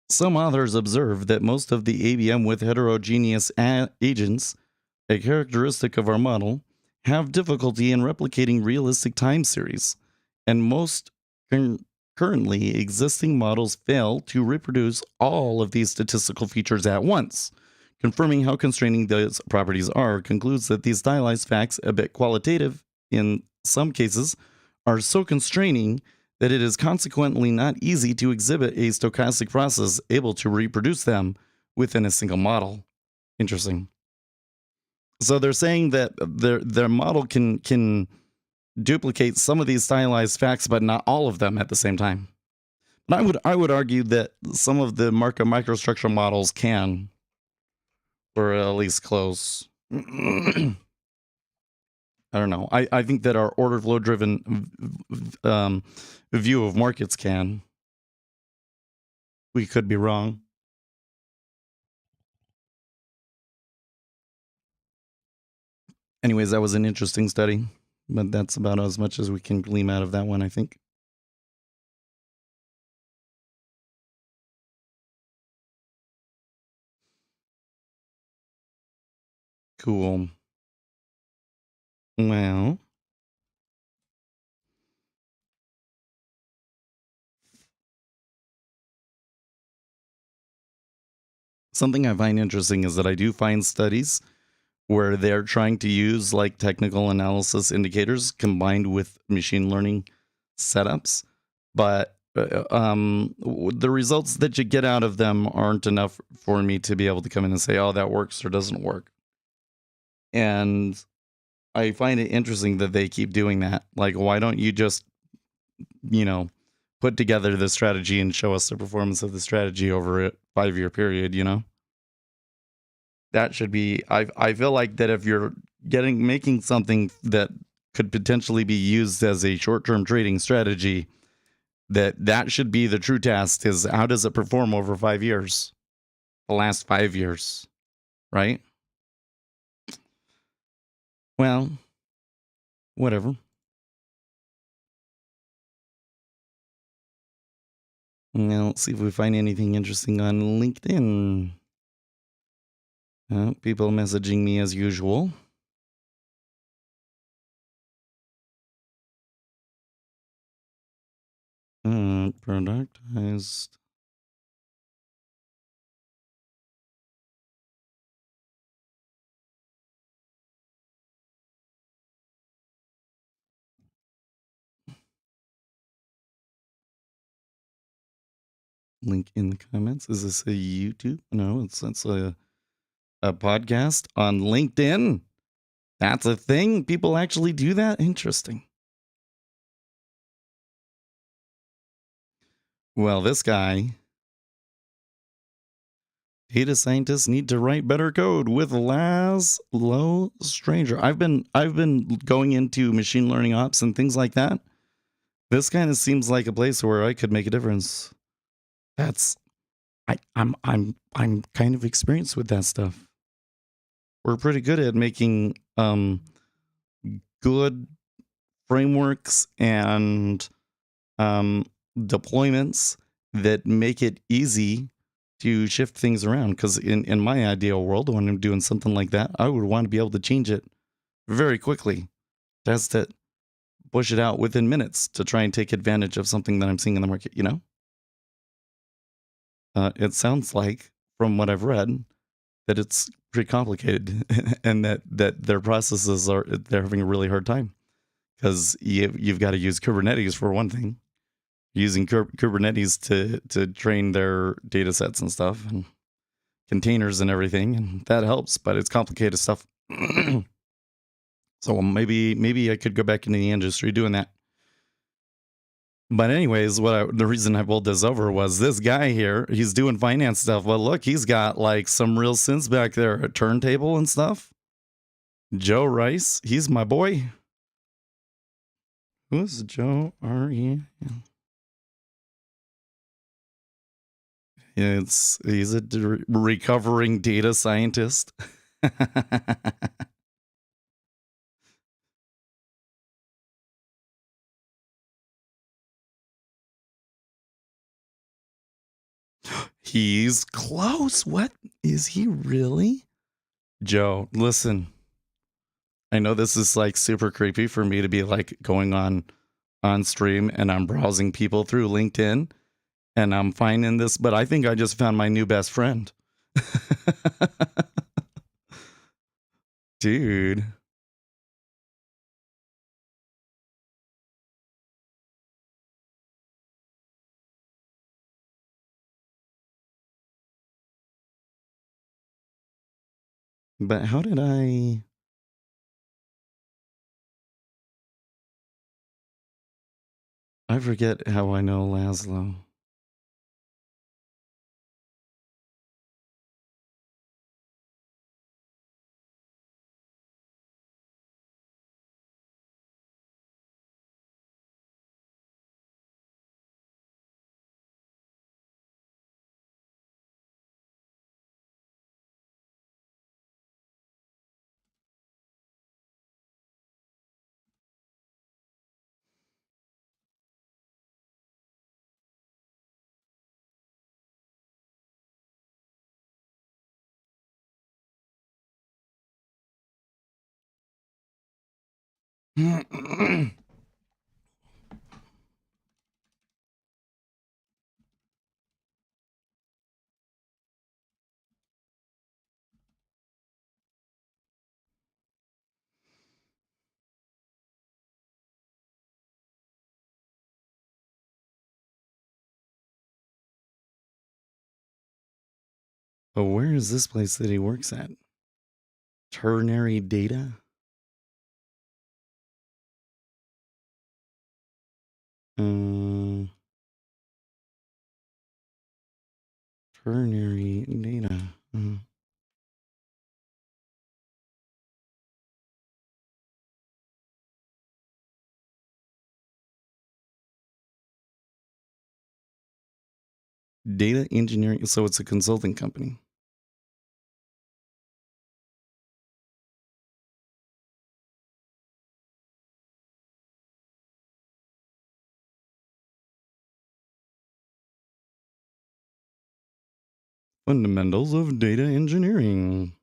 Some authors observe that most of the ABM with heterogeneous agents, a characteristic of our model, have difficulty in replicating realistic time series, and most currently existing models fail to reproduce all of these statistical features at once. Confirming how constraining those properties are concludes that these stylized facts, a bit qualitative in some cases, are so constraining that it is consequently not easy to exhibit a stochastic process able to reproduce them within a single model. Interesting. So they're saying that their model can duplicate some of these stylized facts, but not all of them at the same time. But I would argue that some of the Markov microstructure models can, or at least close. I don't know. I think that our order flow driven view of markets can. We could be wrong. Anyways, that was an interesting study, but that's about as much as we can glean out of that one, I think. Cool. Well, something I find interesting is that I do find studies where they're trying to use like technical analysis indicators combined with machine learning setups, but the results that you get out of them aren't enough for me to be able to come in and say, oh, that works or doesn't work. And I find it interesting that they keep doing that. Like, why don't you just, put together the strategy and show us the performance of the strategy over a 5-year period, That should be, I feel like that if you're making something that could potentially be used as a short-term trading strategy, that should be the true test is how does it perform over 5 years? The last 5 years, right? Well, whatever. Now, let's see if we find anything interesting on LinkedIn. People messaging me as usual. Productized. Link in the comments. Is this a YouTube? No, it's a podcast on LinkedIn. That's a thing. People actually do that. Interesting. Well, this guy, data scientists need to write better code with Laszlo Stranger. I've been going into machine learning ops and things like that. This kind of seems like a place where I could make a difference. I'm kind of experienced with that stuff. We're pretty good at making good frameworks and deployments that make it easy to shift things around. Because in my ideal world, when I'm doing something like that, I would want to be able to change it very quickly, test it, push it out within minutes to try and take advantage of something that I'm seeing in the market, It sounds like, from what I've read, that it's pretty complicated and that their processes they're having a really hard time because you've got to use Kubernetes for one thing, using Kubernetes to train their data sets and stuff and containers and everything, and that helps, but it's complicated stuff. So maybe I could go back into the industry doing that. But anyways, the reason I pulled this over was this guy here. He's doing finance stuff, but look, he's got like some real synths back there, a turntable and stuff. Joe Rice, he's my boy. Who's Joe R.E.? He's a recovering data scientist. He's close. What is he really? Joe, listen. I know this is like super creepy for me to be like going on stream and I'm browsing people through LinkedIn and I'm finding this, but I think I just found my new best friend. Dude. But how did I forget how I know Laszlo. But where is this place that he works at? Ternary data? Ternary data. Data engineering. So it's a consulting company. Fundamentals of data engineering.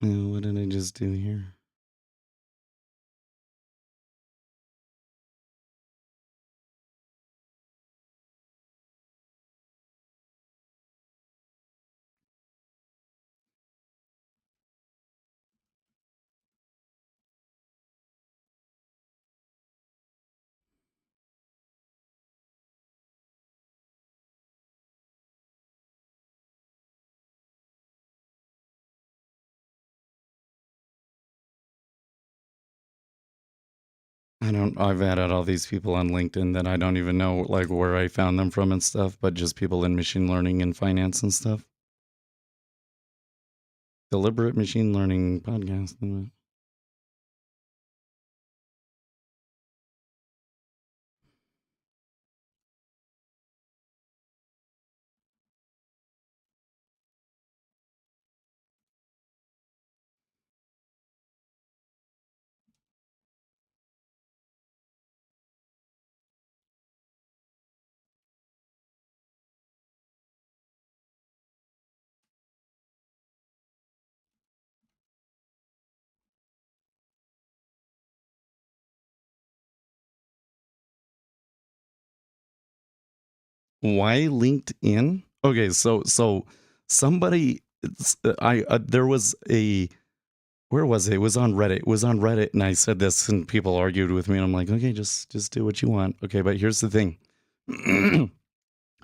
What did I just do here? I've added all these people on LinkedIn that I don't even know like where I found them from and stuff, but just people in machine learning and finance and stuff. Deliberate machine learning podcast. Why LinkedIn? Okay, so somebody, there was a, where was it? It was on Reddit. It was on Reddit, and I said this, and people argued with me, and I'm like, okay, just do what you want. Okay, but here's the thing.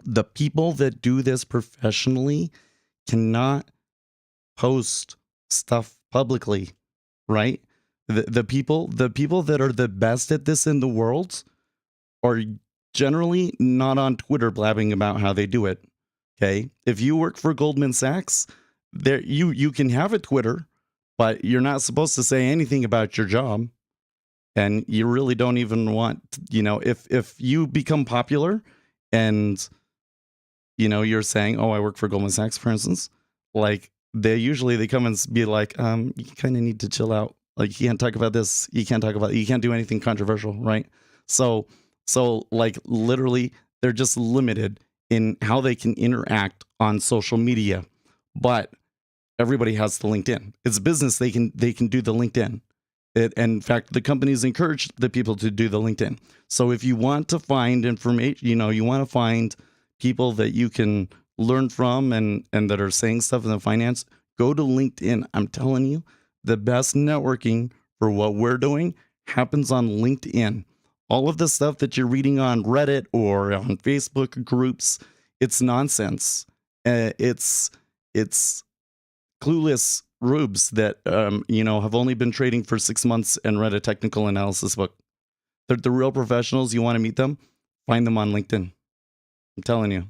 The people that do this professionally cannot post stuff publicly, right? The people that are the best at this in the world are generally not on Twitter blabbing about how they do it. Okay? If you work for Goldman Sachs, there you can have a Twitter, but you're not supposed to say anything about your job. And you really don't even want, if you become popular and you're saying, "Oh, I work for Goldman Sachs," for instance, like they come and be like, "You kind of need to chill out. Like, you can't talk about this. You can't talk about. You can't do anything controversial, right?" So, like literally, they're just limited in how they can interact on social media. But everybody has the LinkedIn. It's business. They can do the LinkedIn. In fact, the companies encourage the people to do the LinkedIn. So if you want to find information, you want to find people that you can learn from and that are saying stuff in the finance, go to LinkedIn. I'm telling you, the best networking for what we're doing happens on LinkedIn. All of the stuff that you're reading on Reddit or on Facebook groups, it's nonsense. It's clueless rubes that have only been trading for 6 months and read a technical analysis book. They're the real professionals. You want to meet them? Find them on LinkedIn. I'm telling you.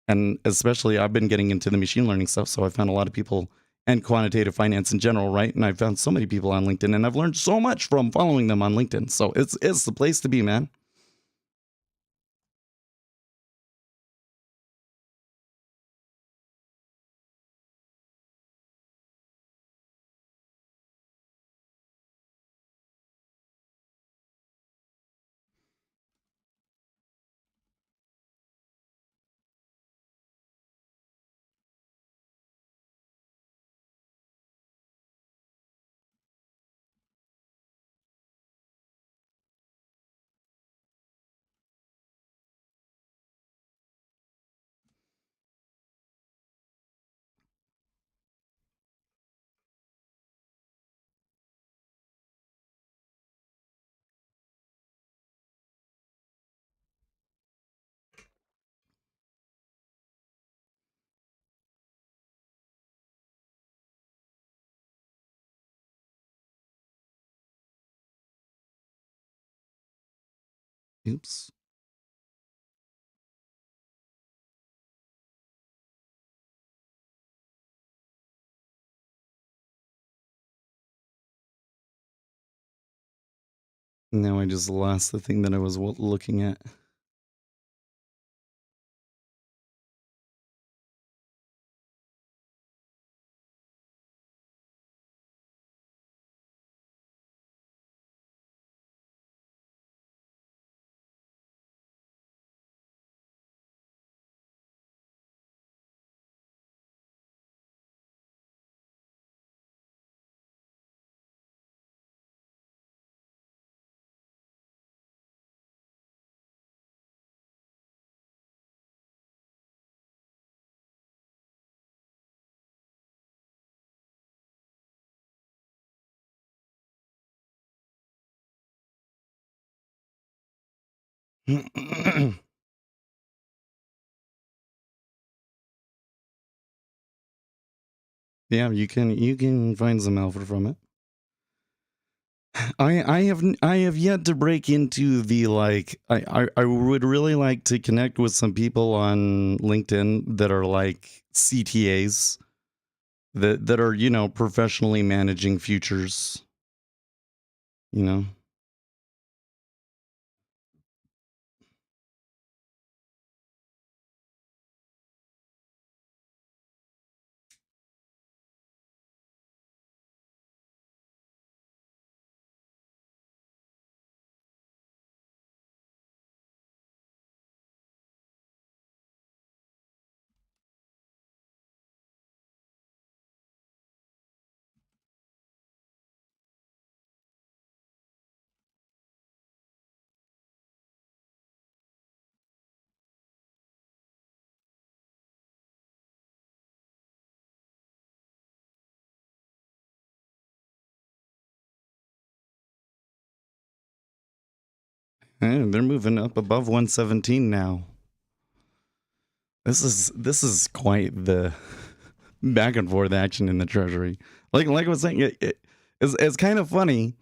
And especially, I've been getting into the machine learning stuff, so I found a lot of people and quantitative finance in general, right? And I found so many people on LinkedIn, and I've learned so much from following them on LinkedIn. So it's the place to be, man. Oops. Now I just lost the thing that I was looking at. Yeah, you can find some alpha from it. I have yet to break into the like I would really like to connect with some people on LinkedIn that are like CTAs that are professionally managing futures, you know. And they're moving up above 117 now. This is quite the back and forth action in the treasury. Like I was saying, it's kind of funny.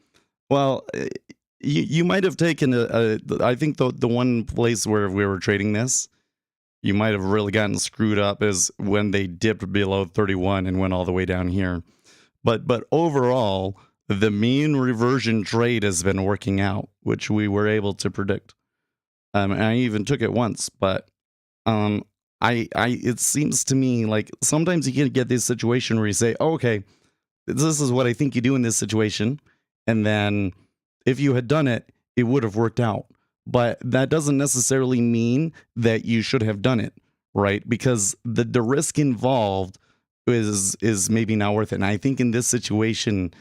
Well, you might have taken I think the one place where we were trading this, you might have really gotten screwed up is when they dipped below 31 and went all the way down here. But overall, the mean reversion trade has been working out, which we were able to predict. And I even took it once, but um, I it seems to me like sometimes you can get this situation where you say, oh, okay, this is what I think you do in this situation, and then if you had done it, it would have worked out. But that doesn't necessarily mean that you should have done it, right? Because the risk involved is maybe not worth it. And I think in this situation,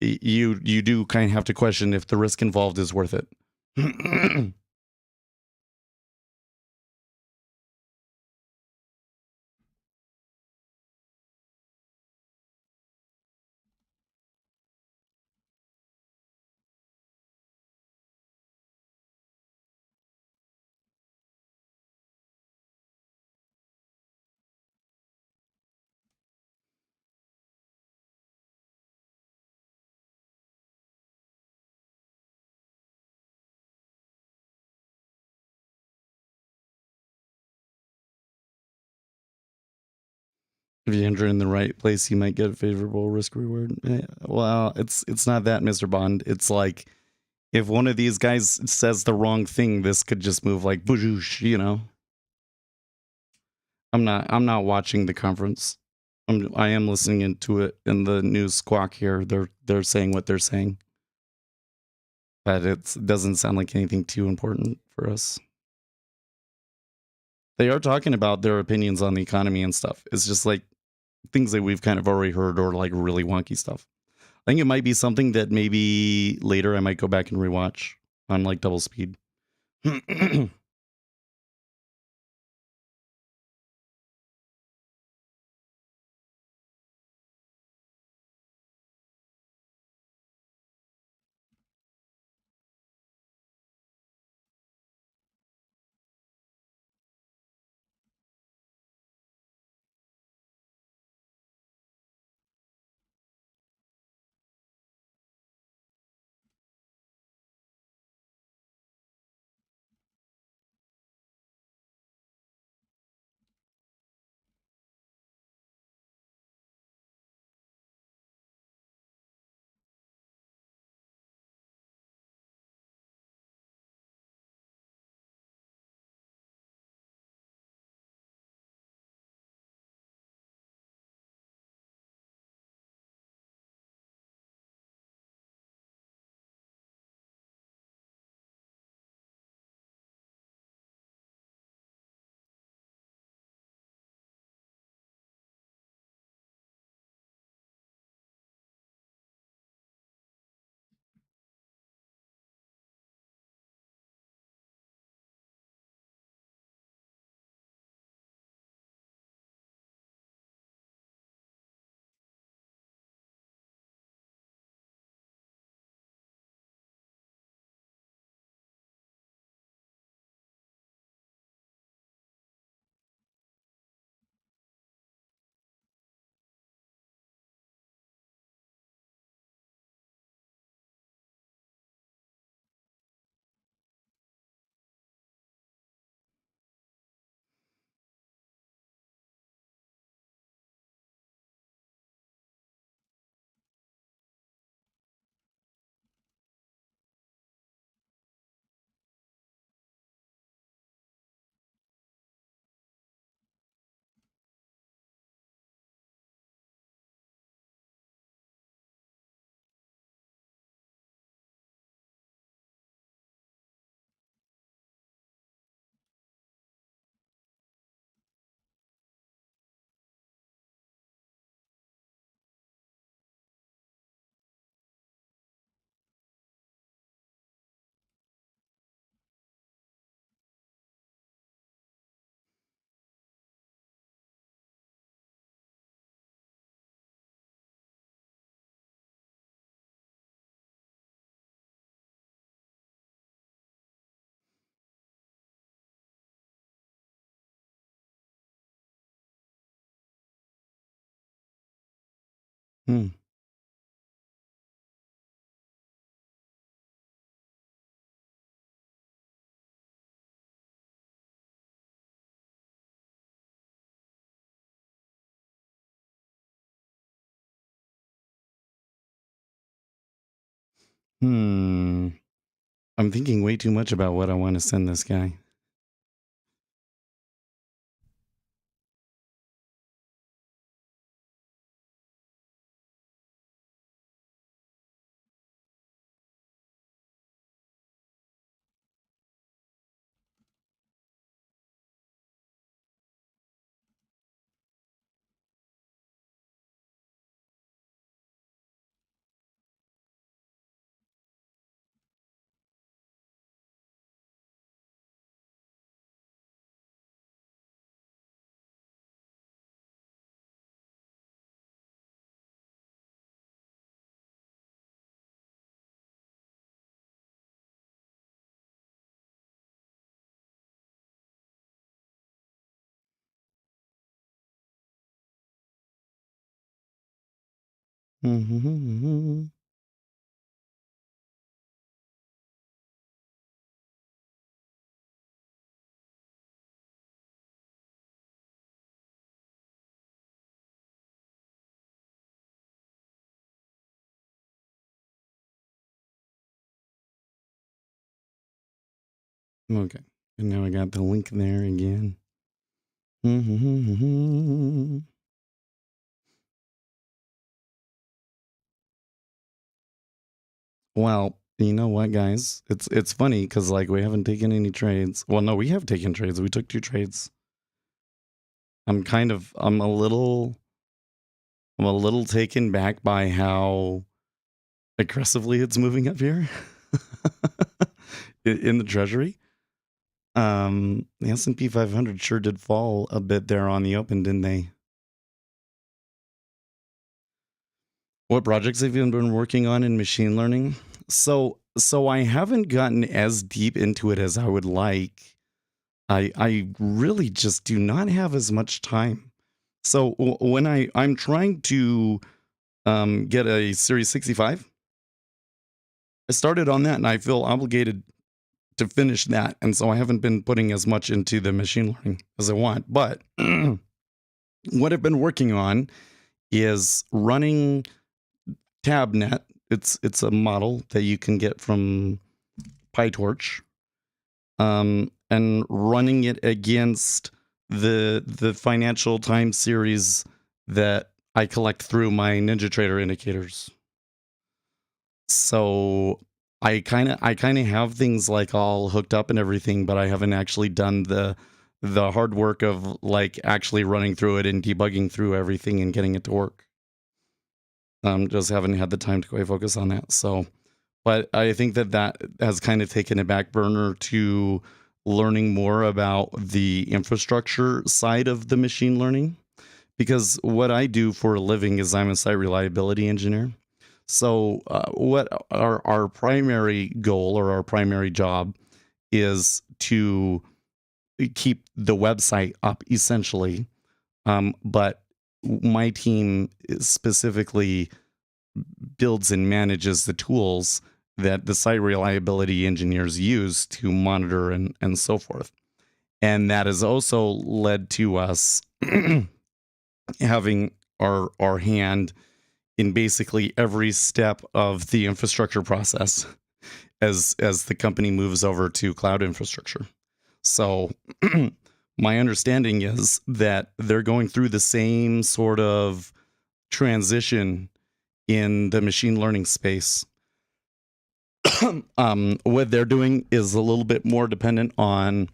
you do kind of have to question if the risk involved is worth it. If you enter in the right place, you might get a favorable risk reward. Well, it's not that, Mr. Bond. It's like if one of these guys says the wrong thing, this could just move like boosh, you know. I'm not watching the conference. I am listening into it in the news squawk here. They're saying what they're saying. But it doesn't sound like anything too important for us. They are talking about their opinions on the economy and stuff. It's just like things that we've kind of already heard or like really wonky stuff. I think it might be something that maybe later I might go back and rewatch on like double speed. Hmm. Hmm. I'm thinking way too much about what I want to send this guy. Okay. And now I got the link there again. Well, you know what, guys? It's funny because like we haven't taken any trades. Well, no, we have taken trades. We took 2 trades. I'm a little taken back by how aggressively it's moving up here in the treasury. The S&P 500 sure did fall a bit there on the open, didn't they? What projects have you been working on in machine learning? So I haven't gotten as deep into it as I would like. I really just do not have as much time. So when I'm trying to get a Series 65, I started on that and I feel obligated to finish that, and so I haven't been putting as much into the machine learning as I want. But what I've been working on is running TabNet. It's a model that you can get from PyTorch, and running it against the financial time series that I collect through my NinjaTrader indicators. So I kind of have things like all hooked up and everything, but I haven't actually done the hard work of like actually running through it and debugging through everything and getting it to work. Just haven't had the time to quite focus on that. So, but I think that has kind of taken a back burner to learning more about the infrastructure side of the machine learning, because what I do for a living is I'm a site reliability engineer. So, what our primary goal or our primary job is to keep the website up, essentially. But my team specifically builds and manages the tools that the site reliability engineers use to monitor and so forth. And that has also led to us having our hand in basically every step of the infrastructure process as the company moves over to cloud infrastructure. So my understanding is that they're going through the same sort of transition in the machine learning space. What they're doing is a little bit more dependent on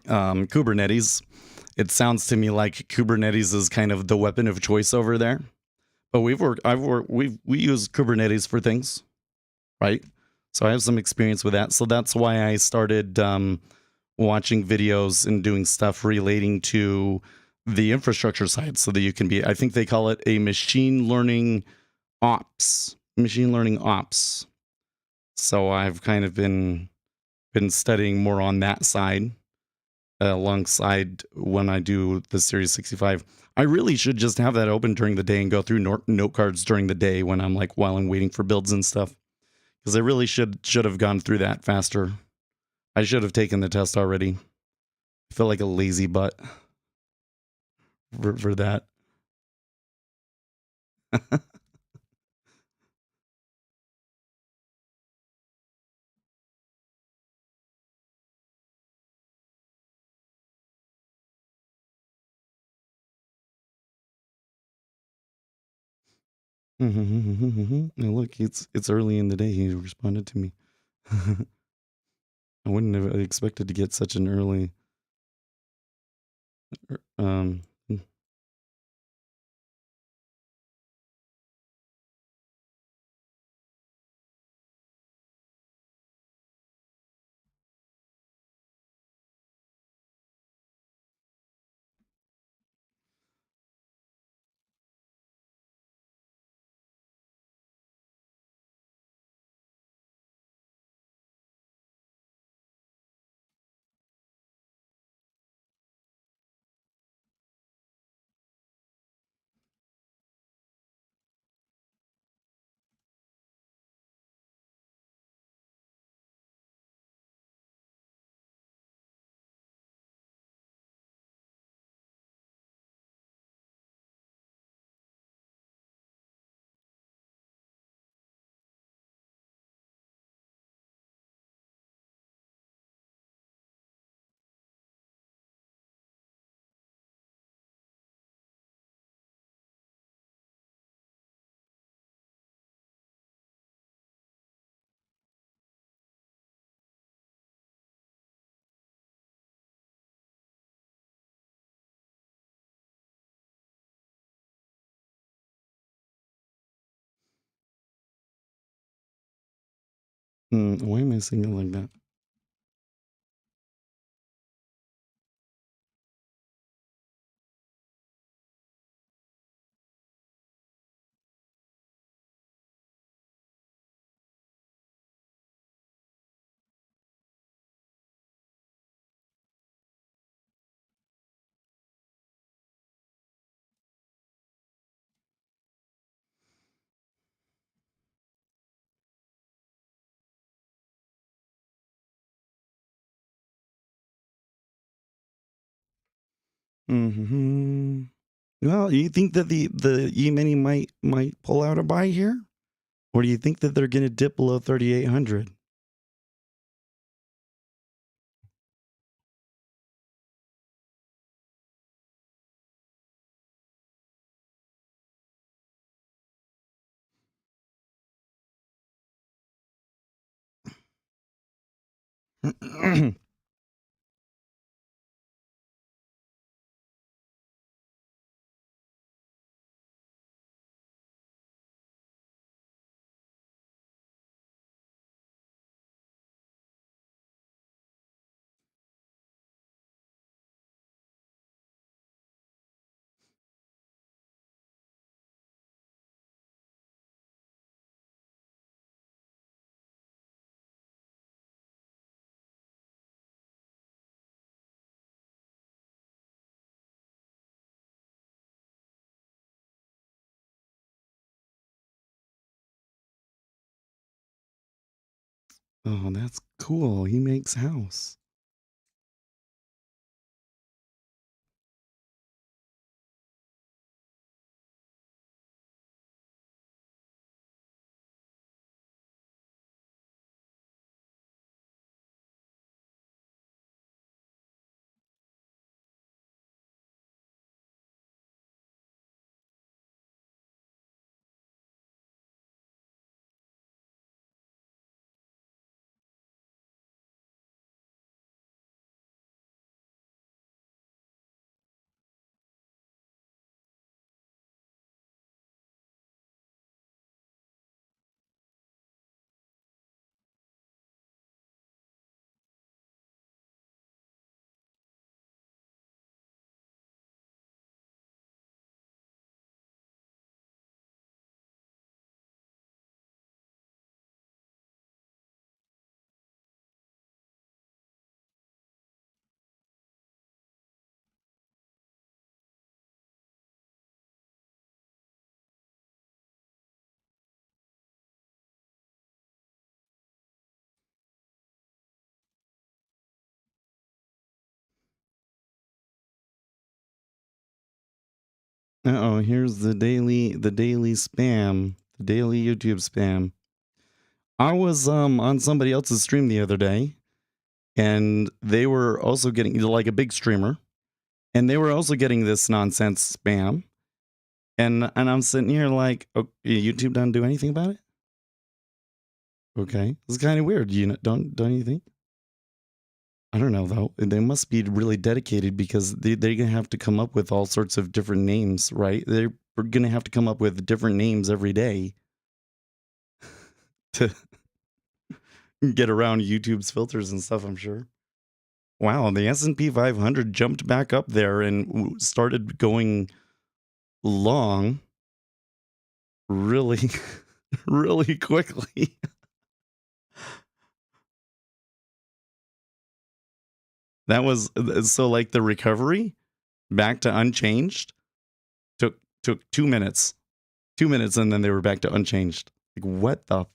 Kubernetes. It sounds to me like Kubernetes is kind of the weapon of choice over there. But we use Kubernetes for things, right? So I have some experience with that. So that's why I started watching videos and doing stuff relating to the infrastructure side, so that you can be, I think they call it a machine learning ops. So I've kind of been studying more on that side. alongside when I do the Series 65. I really should just have that open during the day and go through note cards during the day when I'm like while I'm waiting for builds and stuff. Because I really should have gone through that faster. I should have taken the test already. I feel like a lazy butt for that. And look, it's early in the day. He responded to me. I wouldn't have expected to get such an early. Um. Why am I singing like that? Well, you think that the E-mini might pull out a buy here? Or do you think that they're going to dip below 3,800? Oh, that's cool. He makes house. Uh-oh, here's the daily spam, the daily YouTube spam. I was on somebody else's stream the other day, and they were also getting, like, a big streamer, and they were also getting this nonsense spam. And I'm sitting here like, oh, YouTube doesn't do anything about it? Okay. It's kind of weird, don't you think? I don't know though. They must be really dedicated because they're gonna have to come up with all sorts of different names, right? They're gonna have to come up with different names every day to get around YouTube's filters and stuff, I'm sure. Wow, the S&P 500 jumped back up there and started going long really, really quickly. That was so like the recovery back to unchanged took 2 minutes. 2 minutes and then they were back to unchanged. Like what the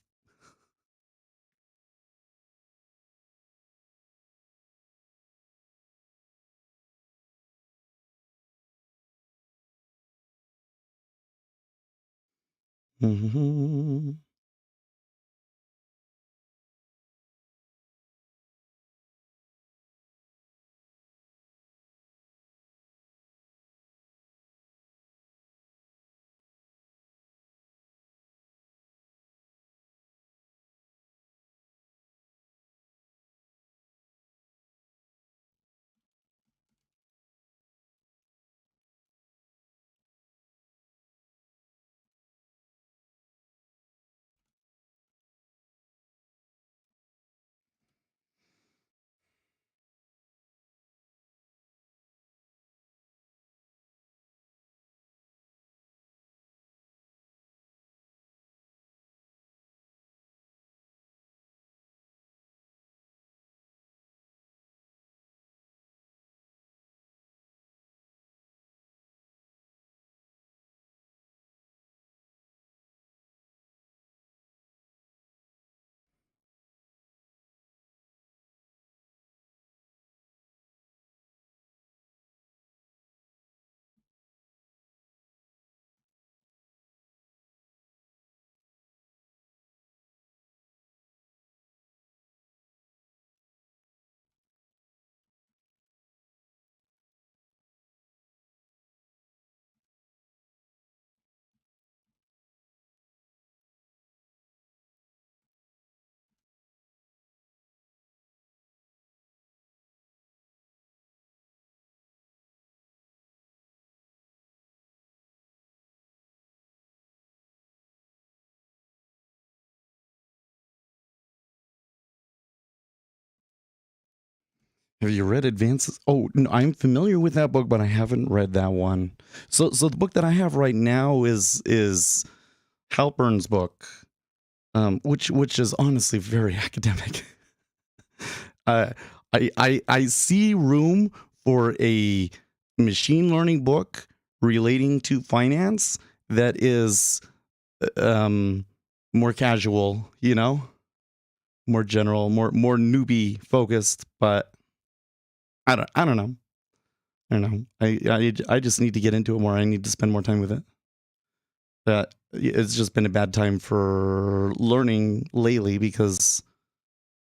Have you read Advances? Oh, no, I'm familiar with that book, but I haven't read that one. So the book that I have right now is Halpern's book, which is honestly very academic. uh, I see room for a machine learning book relating to finance that is more casual, more general, more newbie focused, but I don't know. I don't know. I just need to get into it more. I need to spend more time with it. But it's just been a bad time for learning lately because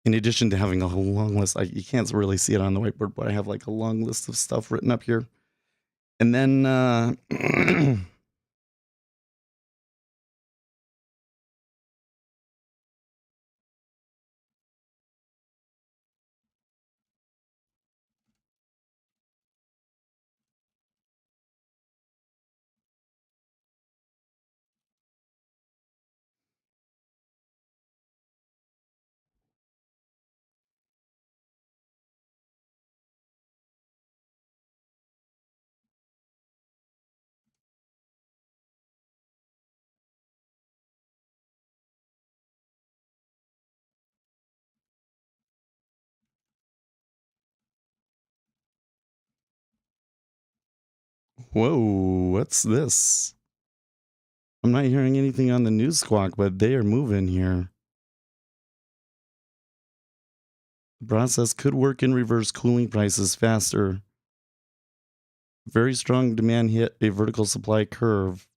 in addition to having a long list, you can't really see it on the whiteboard, but I have like a long list of stuff written up here. And then whoa, what's this? I'm not hearing anything on the news squawk, but they are moving here. The process could work in reverse, cooling prices faster Very strong demand hit a vertical supply curve.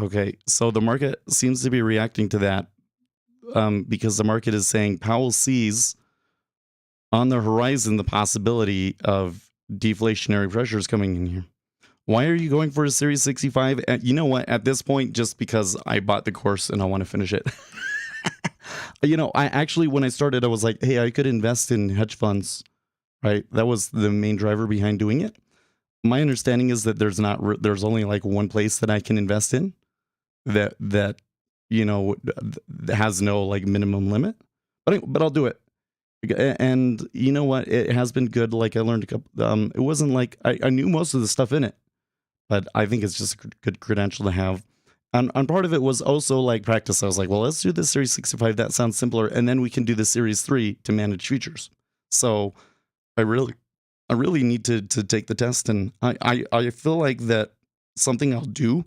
Okay, so the market seems to be reacting to that because the market is saying Powell sees on the horizon the possibility of deflationary pressures coming in here. Why are you going for a Series 65? You know what? At this point, just because I bought the course and I want to finish it. I actually, when I started, I was like, hey, I could invest in hedge funds, right? That was the main driver behind doing it. My understanding is that there's only like one place that I can invest in that has no like minimum limit, but I'll do it. And you know what? It has been good. Like I learned a couple. It wasn't like I knew most of the stuff in it, but I think it's just a good credential to have. And part of it was also like practice. I was like, well, let's do the Series 65. That sounds simpler, and then we can do the Series 3 to manage futures. So I really need to take the test, and I feel like that something I'll do.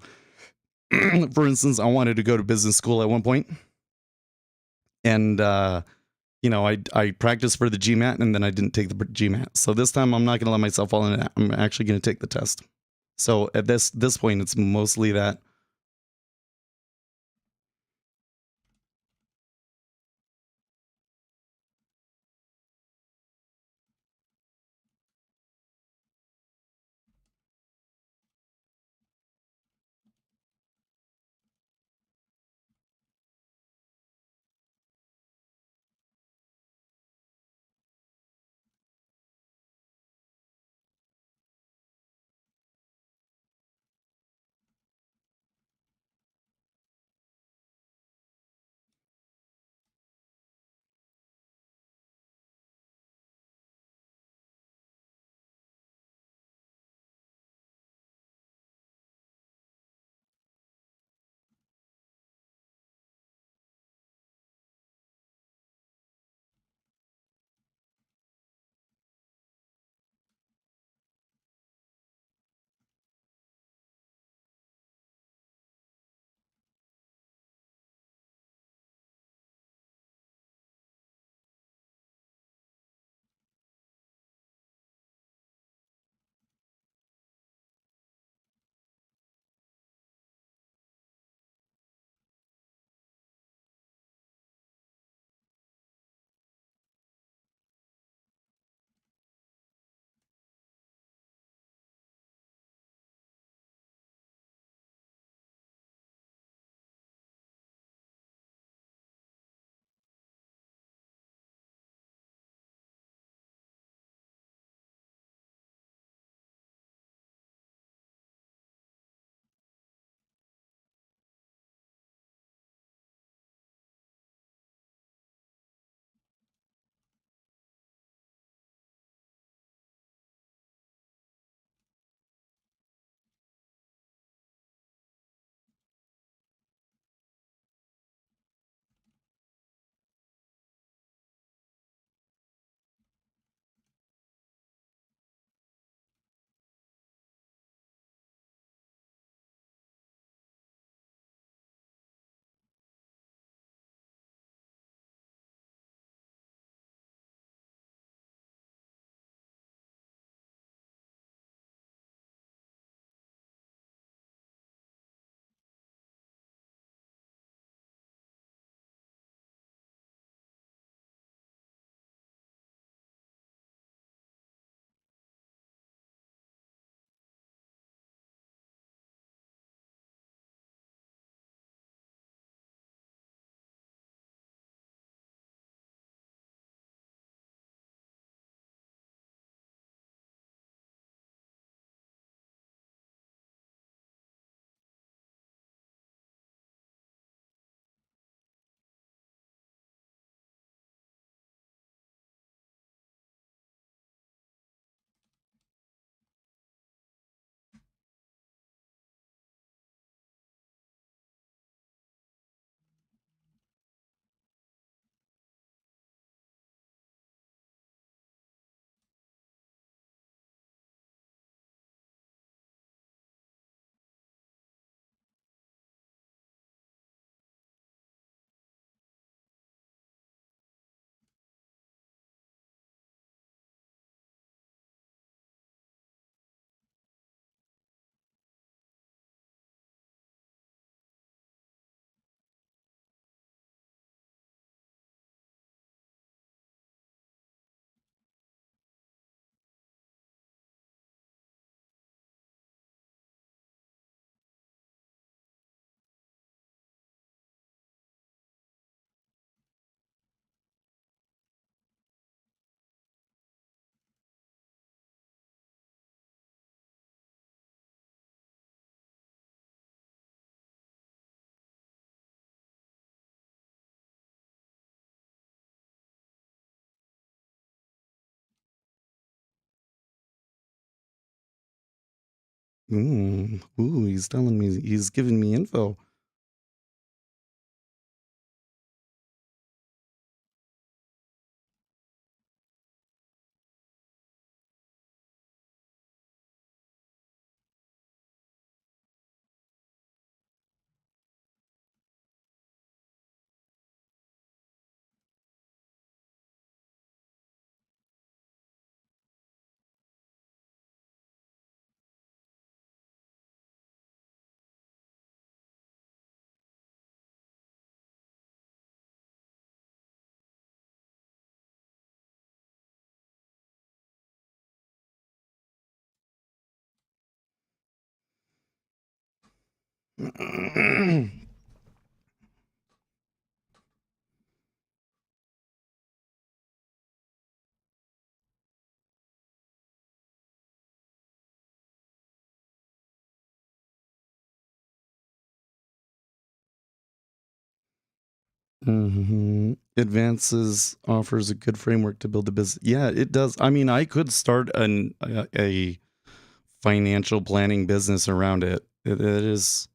For instance, I wanted to go to business school at one point, and I practiced for the GMAT, and then I didn't take the GMAT. So this time, I'm not going to let myself fall into that. I'm actually going to take the test. So at this point, it's mostly that. Ooh, he's telling me, he's giving me info. Advances offers a good framework to build a business. Yeah, it does. I mean, I could start a financial planning business around it. It is.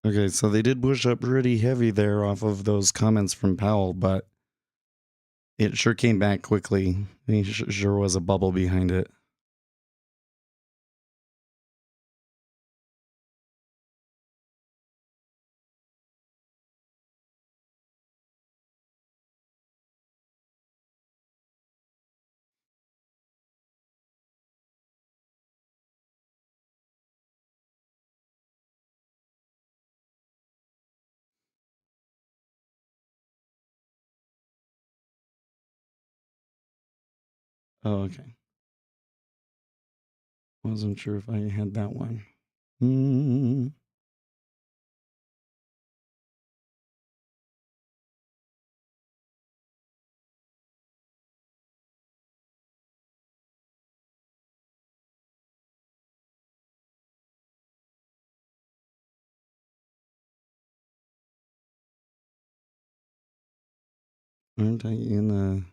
Okay, so they did push up pretty heavy there off of those comments from Powell, but it sure came back quickly. There sure was a bubble behind it. Oh, okay. Wasn't sure if I had that one. Aren't I in a...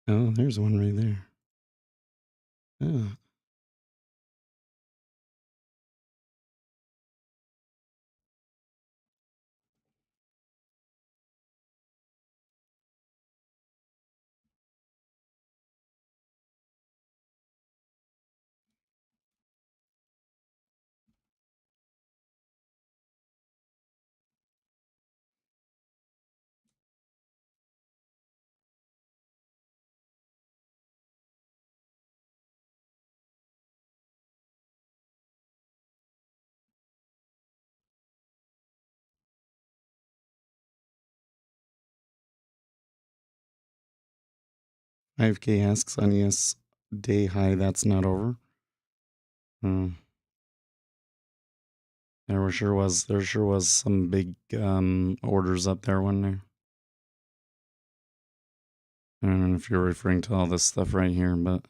Oh, there's one right there. Oh. 5K asks on yes day high. That's not over. There sure was some big orders up there, wasn't there? I don't know if you're referring to all this stuff right here, but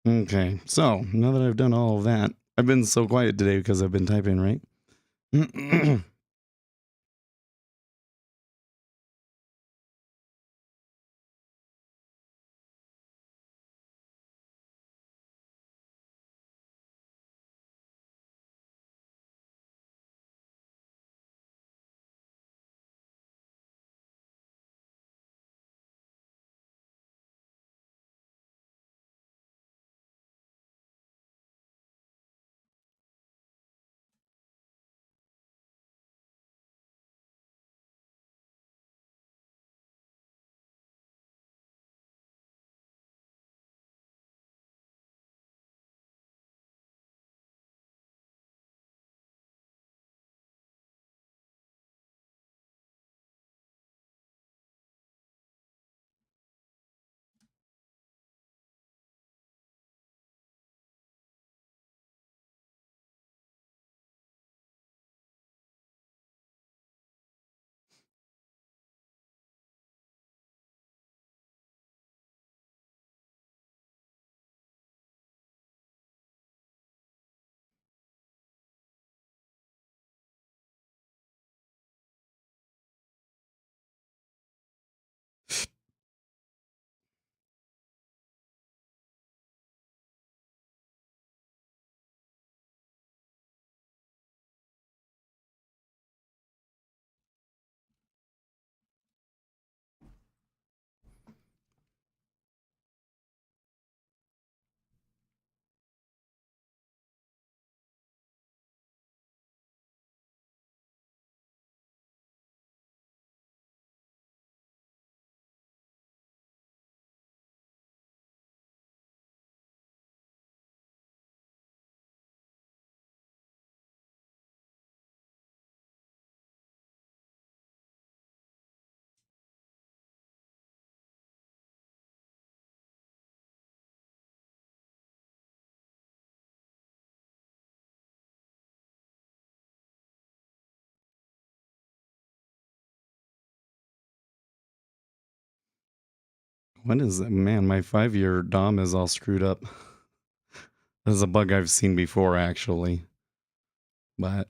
okay. So now that I've done all of that, I've been so quiet today because I've been typing, right? What is that? Man, my 5-year DOM is all screwed up. It's a bug I've seen before, actually. But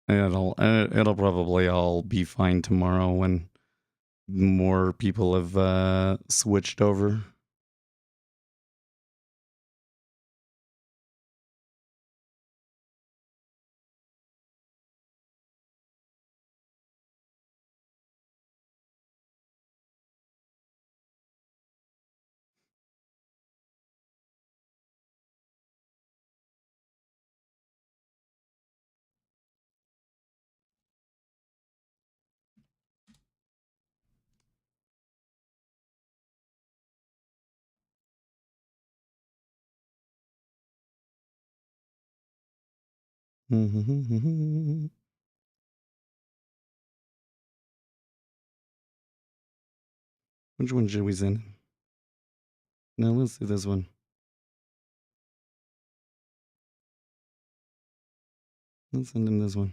it'll probably all be fine tomorrow when more people have switched over. Which one should we send? No, let's do this one. Let's send him this one.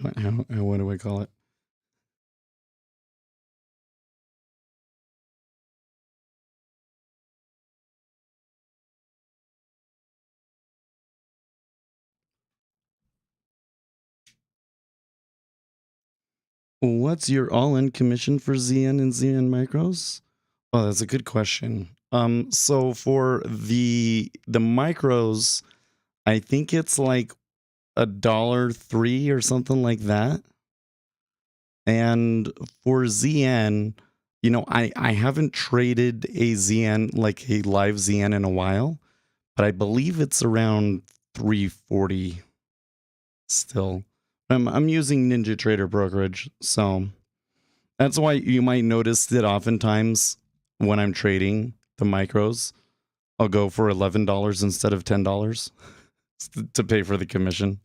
What do I call it? What's your all-in commission for ZN and ZN micros? Oh, that's a good question. So for the micros, I think it's like $1.03 or something like that. And for ZN, I haven't traded a ZN, like a live ZN, in a while, but I believe it's around 340 still. I'm using Ninja Trader Brokerage, so that's why you might notice that oftentimes when I'm trading the micros, I'll go for $11 instead of $10 to pay for the commission.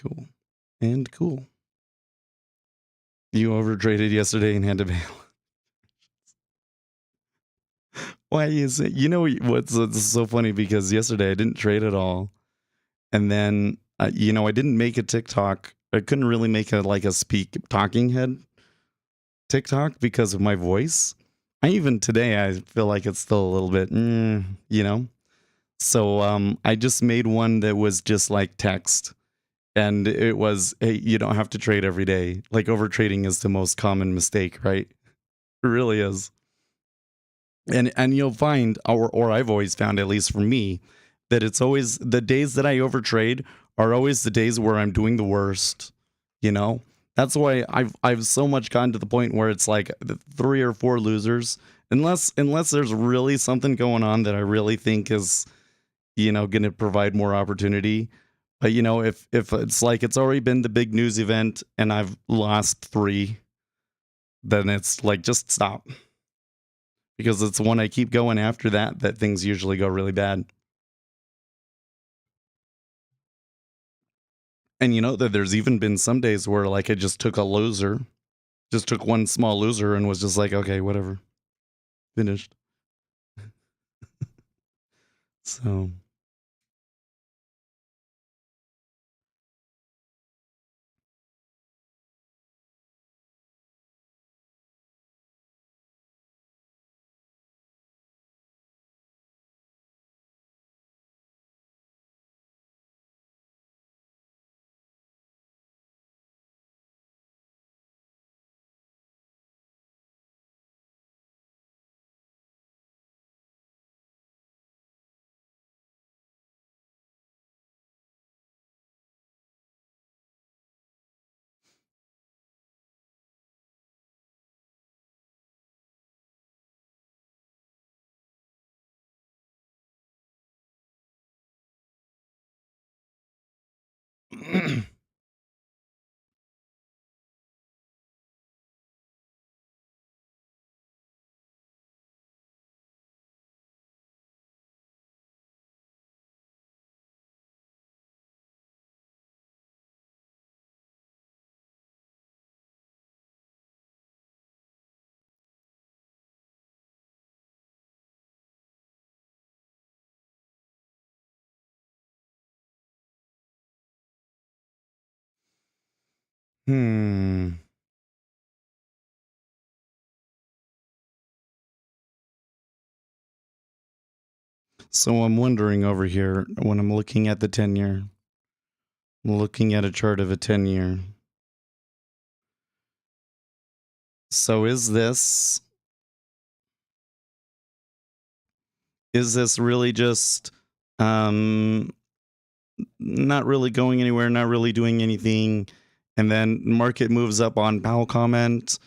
Cool. And cool. You overtraded yesterday and had to bail. Why is it? You know what's so funny? Because yesterday I didn't trade at all. And then, I didn't make a TikTok. I couldn't really make a talking head TikTok because of my voice. Even today, I feel like it's still a little bit, So I just made one that was just like text. And it was, hey, you don't have to trade every day. Like, over trading is the most common mistake, right? It really is. And you'll find, or I've always found, at least for me, that it's always the days that I overtrade are always the days where I'm doing the worst. You know, that's why I've so much gotten to the point where it's like 3 or 4 losers, unless there's really something going on that I really think is, going to provide more opportunity. But if it's like it's already been the big news event and I've lost 3, then it's like just stop, because it's when I keep going after that things usually go really bad. And that there's even been some days where like I just took a loser, just took one small loser and was just like, okay, whatever, finished. So hmm. So I'm wondering over here when I'm looking at the 10-year, looking at a chart of a 10-year. So is this really just um not really going anywhere, not really doing anything, and then market moves up on Powell comment,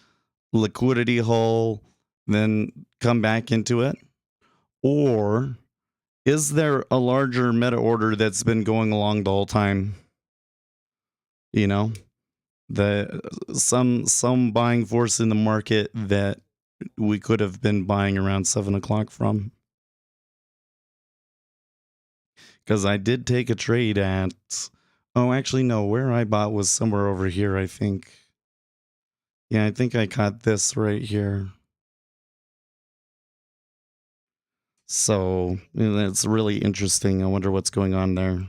liquidity hole, then come back into it? Or is there a larger meta order that's been going along the whole time? You know, the some buying force in the market that we could have been buying around 7 o'clock from. Because I did take a trade at, oh, actually, no, where I bought was somewhere over here, I think. Yeah, I think I caught this right here. So that's really interesting. I wonder what's going on there.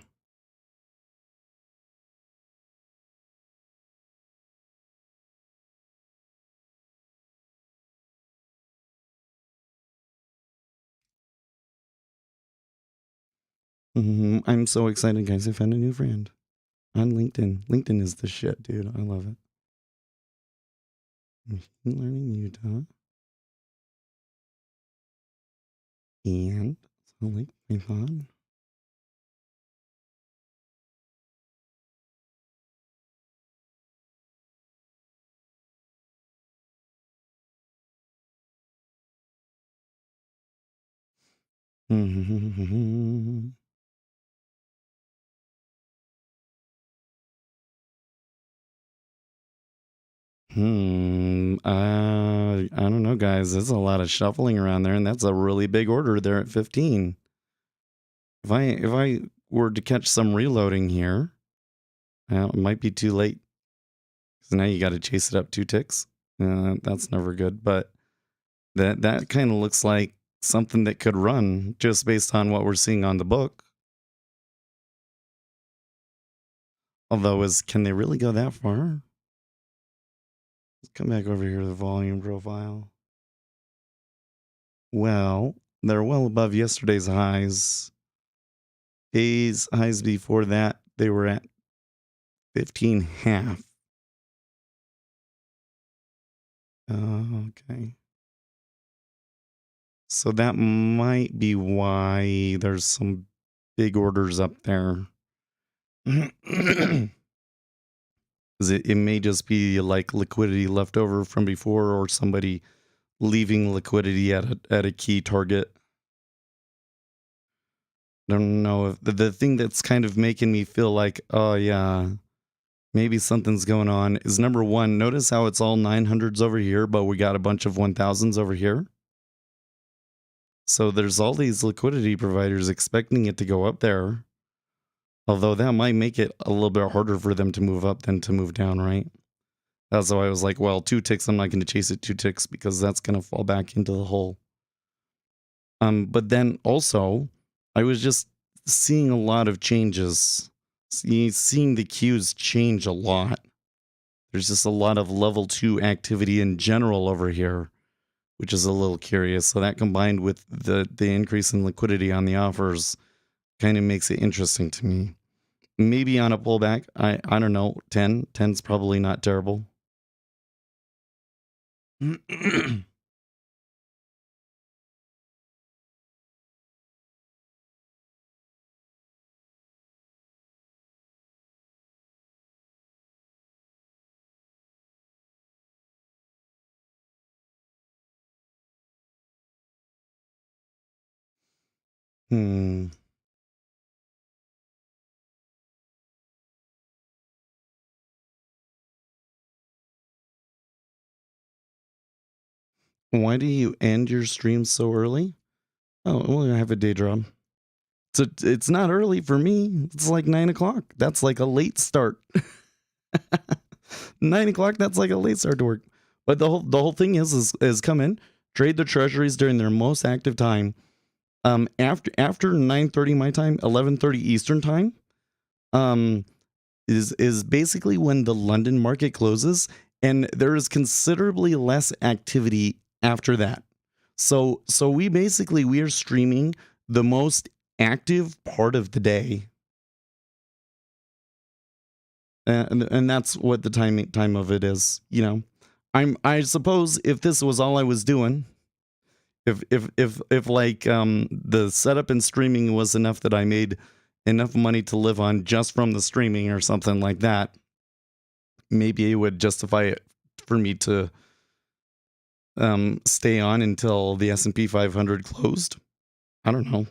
I'm so excited, guys. I found a new friend on LinkedIn. LinkedIn is the shit, dude. I love it. Machine Learning Utah. And so like Python. I don't know, guys. There's a lot of shuffling around there, and that's a really big order there at 15. If I were to catch some reloading here, it might be too late. So now you got to chase it up 2 ticks. That's never good. But that kind of looks like something that could run just based on what we're seeing on the book. Although, can they really go that far? Let's come back over here to the volume profile. Well, they're well above yesterday's highs. Day's highs before that, they were at 15.5. Okay. So that might be why there's some big orders up there. 'Cause it may just be like liquidity left over from before, or somebody leaving liquidity at a key target. I don't know if the thing that's kind of making me feel like, oh yeah, maybe something's going on is number one. Notice how it's all 900s over here, but we got a bunch of 1000s over here. So there's all these liquidity providers expecting it to go up there. Although that might make it a little bit harder for them to move up than to move down, right? That's why I was like, well, 2 ticks, I'm not going to chase it 2 ticks because that's going to fall back into the hole. But then also, I was just seeing a lot of changes. Seeing the queues change a lot. There's just a lot of level 2 activity in general over here, which is a little curious. So that combined with the increase in liquidity on the offers kind of makes it interesting to me. Maybe on a pullback, I don't know, 10. 10's probably not terrible. Hmm. Why do you end your stream so early? Oh, well, I have a day job. So it's not early for me. It's like 9 o'clock. That's like a late start. 9 o'clock. That's like a late start to work. But the whole thing is come in, trade the treasuries during their most active time. After 9:30 my time, 11:30 Eastern time, is basically when the London market closes, and there is considerably less activity after that. So we are streaming the most active part of the day, and that's what the time of it is. You know, I suppose if this was all I was doing, if like the setup and streaming was enough that I made enough money to live on just from the streaming or something like that, maybe it would justify it for me to stay on until the S&P 500 closed. I don't know.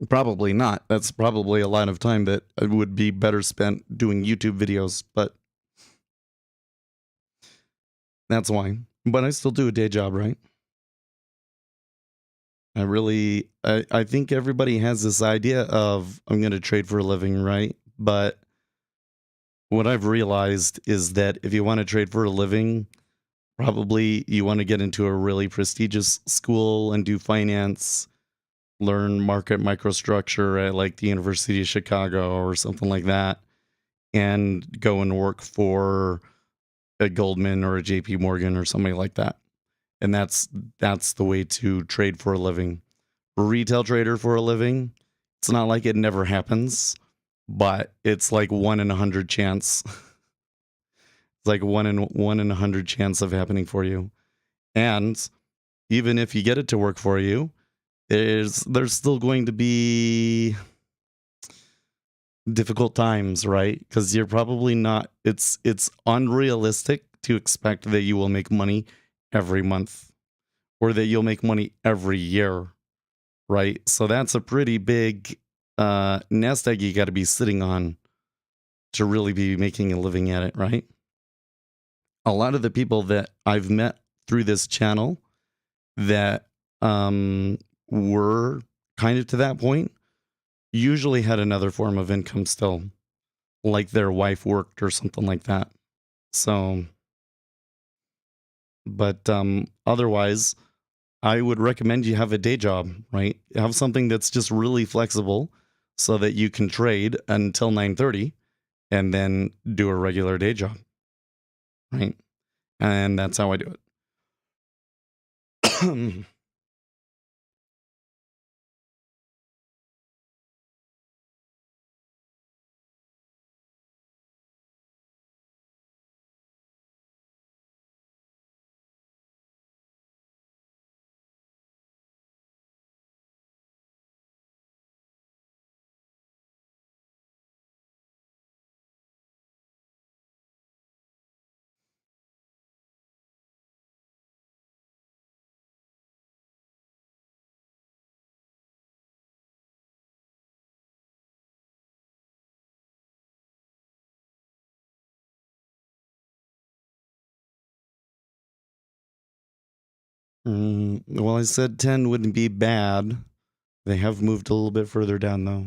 Probably not. That's probably a lot of time that would be better spent doing YouTube videos, but that's why. But I still do a day job, right? I think everybody has this idea of I'm going to trade for a living, right? But what I've realized is that if you want to trade for a living, probably you want to get into a really prestigious school and do finance, learn market microstructure at like the University of Chicago or something like that, and go and work for a Goldman or a JP Morgan or somebody like that. And that's the way to trade for a living. Retail trader for a living, it's not like it never happens, but it's like 1 in 100 chance. It's like 1 in 100 chance of happening for you. And even if you get it to work for you, there's still going to be difficult times, right? Because you're probably not. It's unrealistic to expect that you will make money every month or that you'll make money every year, right? So that's a pretty big nest egg you got to be sitting on to really be making a living at it, right? A lot of the people that I've met through this channel that were kind of to that point usually had another form of income still, like their wife worked or something like that. So, but otherwise, I would recommend you have a day job, right? Have something that's just really flexible so that you can trade until 9:30 and then do a regular day job, right? And that's how I do it. Well, I said 10 wouldn't be bad. They have moved a little bit further down, though.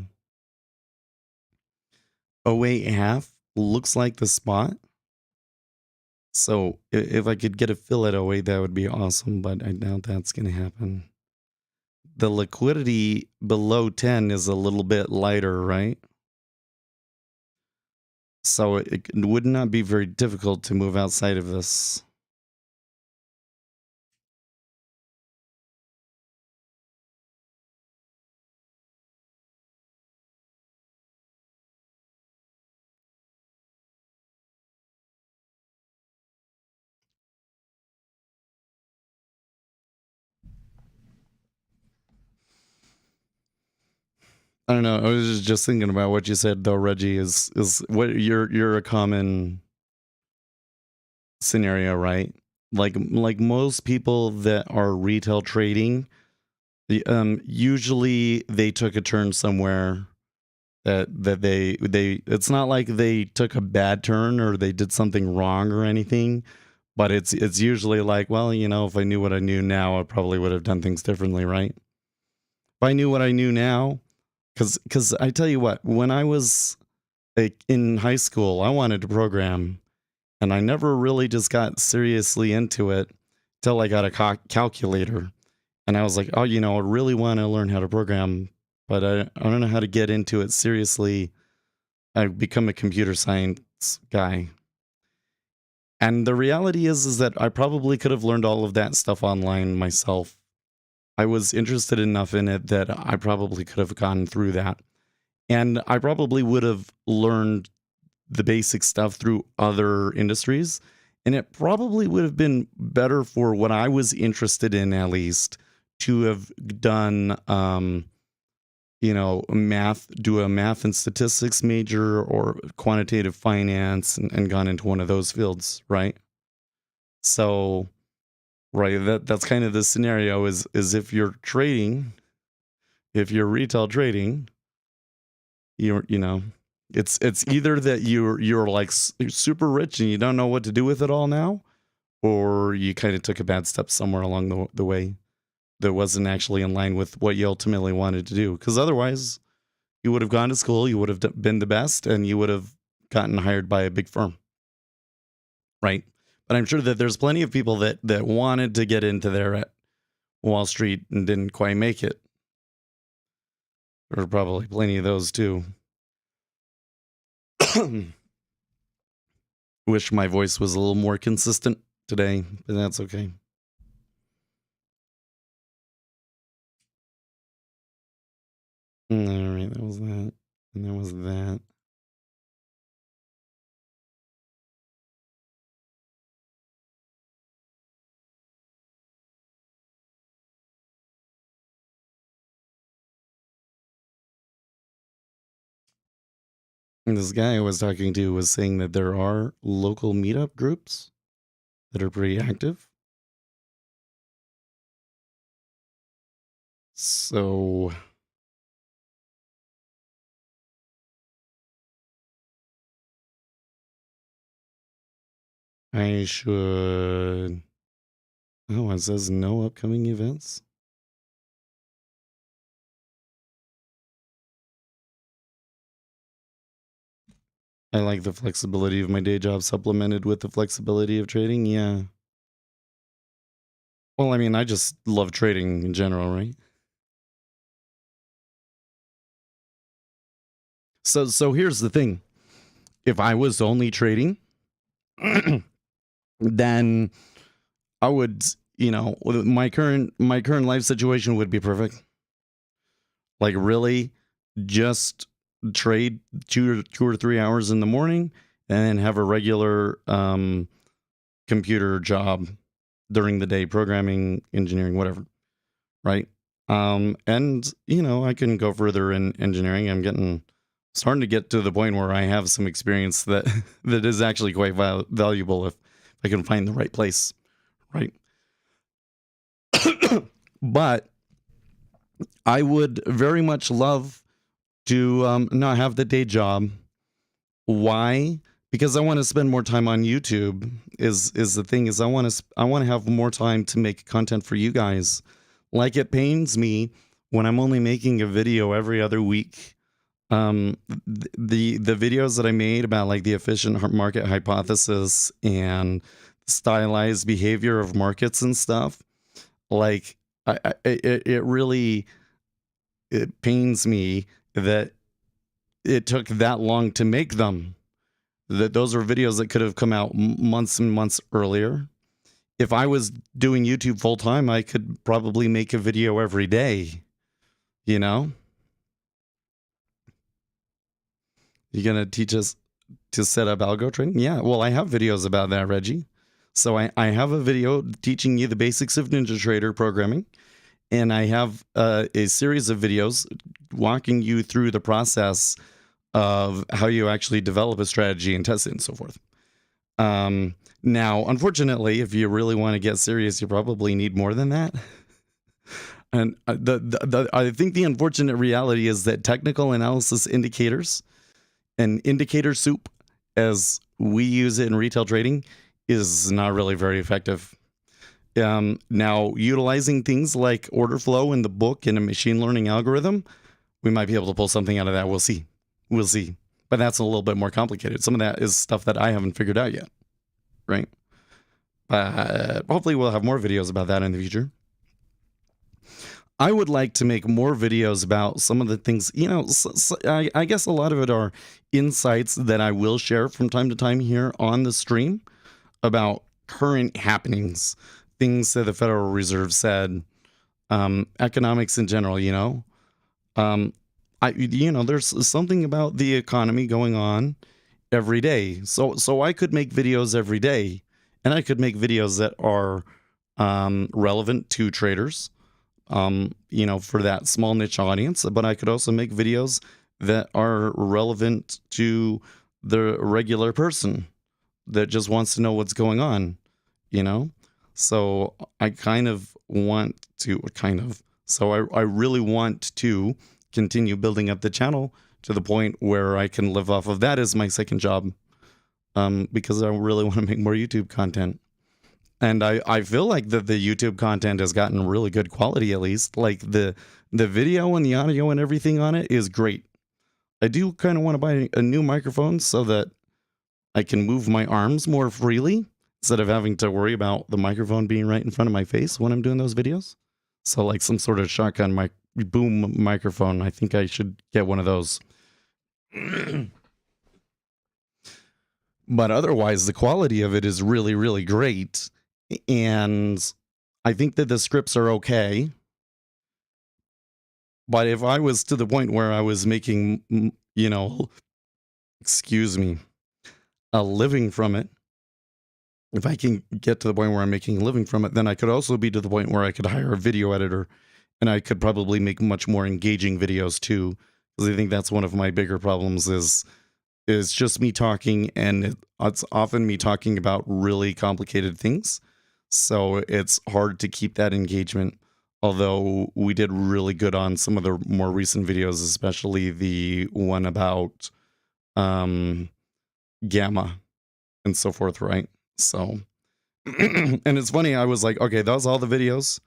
08.5 looks like the spot. So if I could get a fill at 08, that would be awesome, but I doubt that's going to happen. The liquidity below 10 is a little bit lighter, right? So it would not be very difficult to move outside of this. I don't know. I was just thinking about what you said, though, Reggie. Is what you're a common scenario, right? Like most people that are retail trading, usually they took a turn somewhere that they it's not like they took a bad turn or they did something wrong or anything, but it's usually like, well, if I knew what I knew now, I probably would have done things differently, right? If I knew what I knew now, because I tell you what, when I was in high school, I wanted to program, and I never really just got seriously into it till I got a calculator. And I was like, oh, I really want to learn how to program, but I don't know how to get into it seriously. I've become a computer science guy. And the reality is that I probably could have learned all of that stuff online myself. I was interested enough in it that I probably could have gone through that. And I probably would have learned the basic stuff through other industries. And it probably would have been better for what I was interested in, at least, to have done, math, do a math and statistics major or quantitative finance and gone into one of those fields, right? So, right, that's kind of the scenario is if you're trading, if you're retail trading, it's either that you're like super rich and you don't know what to do with it all now, or you kind of took a bad step somewhere along the way that wasn't actually in line with what you ultimately wanted to do. Because otherwise, you would have gone to school, you would have been the best, and you would have gotten hired by a big firm, right? But I'm sure that there's plenty of people that wanted to get into there at Wall Street and didn't quite make it. There are probably plenty of those too. Wish my voice was a little more consistent today, but that's okay. All right, that was that. And that was that. And this guy I was talking to was saying that there are local meetup groups that are pretty active. So I should. Oh, it says no upcoming events. I like the flexibility of my day job supplemented with the flexibility of trading. Yeah. Well, I mean, I just love trading in general, right? So here's the thing. If I was only trading, then I would, my current life situation would be perfect. Like really just trade 2 or 3 hours in the morning and then have a regular computer job during the day, programming, engineering, whatever, right? And I can go further in engineering. I'm starting to get to the point where I have some experience that is actually quite valuable if I can find the right place, right? But I would very much love to not have the day job. Why? because I want to spend more time on YouTube. Is the thing is I want to have more time to make content for you guys. Like, it pains me when I'm only making a video every other week. The videos that I made about like the efficient market hypothesis and stylized behavior of markets and stuff, like it really, it pains me that it took that long to make them. That those are videos that could have come out months and months earlier. If I was doing YouTube full time, I could probably make a video every day. You know, you're gonna teach us to set up algo trading? Yeah, well, I have videos about that, Reggie. So I have a video teaching you the basics of NinjaTrader programming, and I have a series of videos walking you through the process of how you actually develop a strategy and test it and so forth. Now, unfortunately, if you really want to get serious, you probably need more than that. And I think the unfortunate reality is that technical analysis indicators and indicator soup, as we use it in retail trading, is not really very effective. Now, utilizing things like order flow in the book and a machine learning algorithm, we might be able to pull something out of that. We'll see. We'll see. But that's a little bit more complicated. Some of that is stuff that I haven't figured out yet, right? Hopefully we'll have more videos about that in the future. I would like to make more videos about some of the things, you know, I guess a lot of it are insights that I will share from time to time here on the stream about current happenings, things that the Federal Reserve said, economics in general, you know. There's something about the economy going on every day. So I could make videos every day, and I could make videos that are relevant to traders, for that small niche audience. But I could also make videos that are relevant to the regular person that just wants to know what's going on, you know? So I really want to continue building up the channel to the point where I can live off of that as my second job, because I really want to make more YouTube content. And I feel like the YouTube content has gotten really good quality, at least. Like the video and the audio and everything on it is great. I do kind of want to buy a new microphone so that I can move my arms more freely instead of having to worry about the microphone being right in front of my face when I'm doing those videos. So like some sort of shotgun boom microphone. I think I should get one of those. But otherwise, the quality of it is really, really great. And I think that the scripts are okay. But if I was to the point where I was making, a living from it, if I can get to the point where I'm making a living from it, then I could also be to the point where I could hire a video editor, and I could probably make much more engaging videos too. Because I think that's one of my bigger problems is just me talking, and it's often me talking about really complicated things. So it's hard to keep that engagement. Although we did really good on some of the more recent videos, especially the one about gamma and so forth, right? So, and it's funny, I was like, okay, those are all the videos.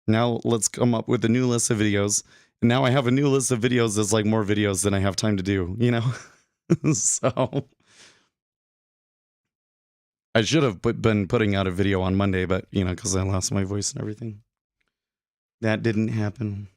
Now let's come up with a new list of videos. And now I have a new list of videos that's like more videos than I have time to do, you know? So I should have been putting out a video on Monday, but, because I lost my voice and everything. That didn't happen.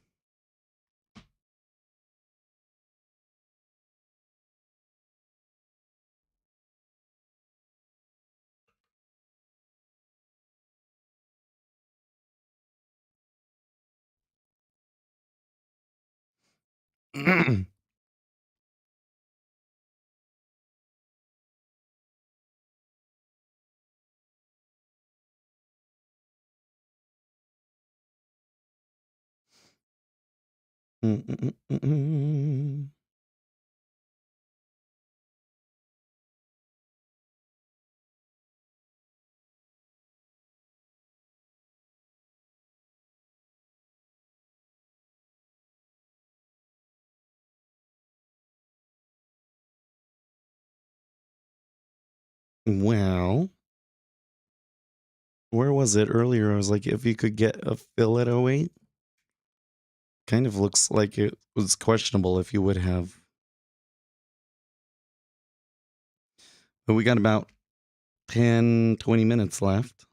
Well, where was it earlier? I was like, if you could get a fill at 08, kind of looks like it was questionable if you would have. But we got about 10, 20 minutes left.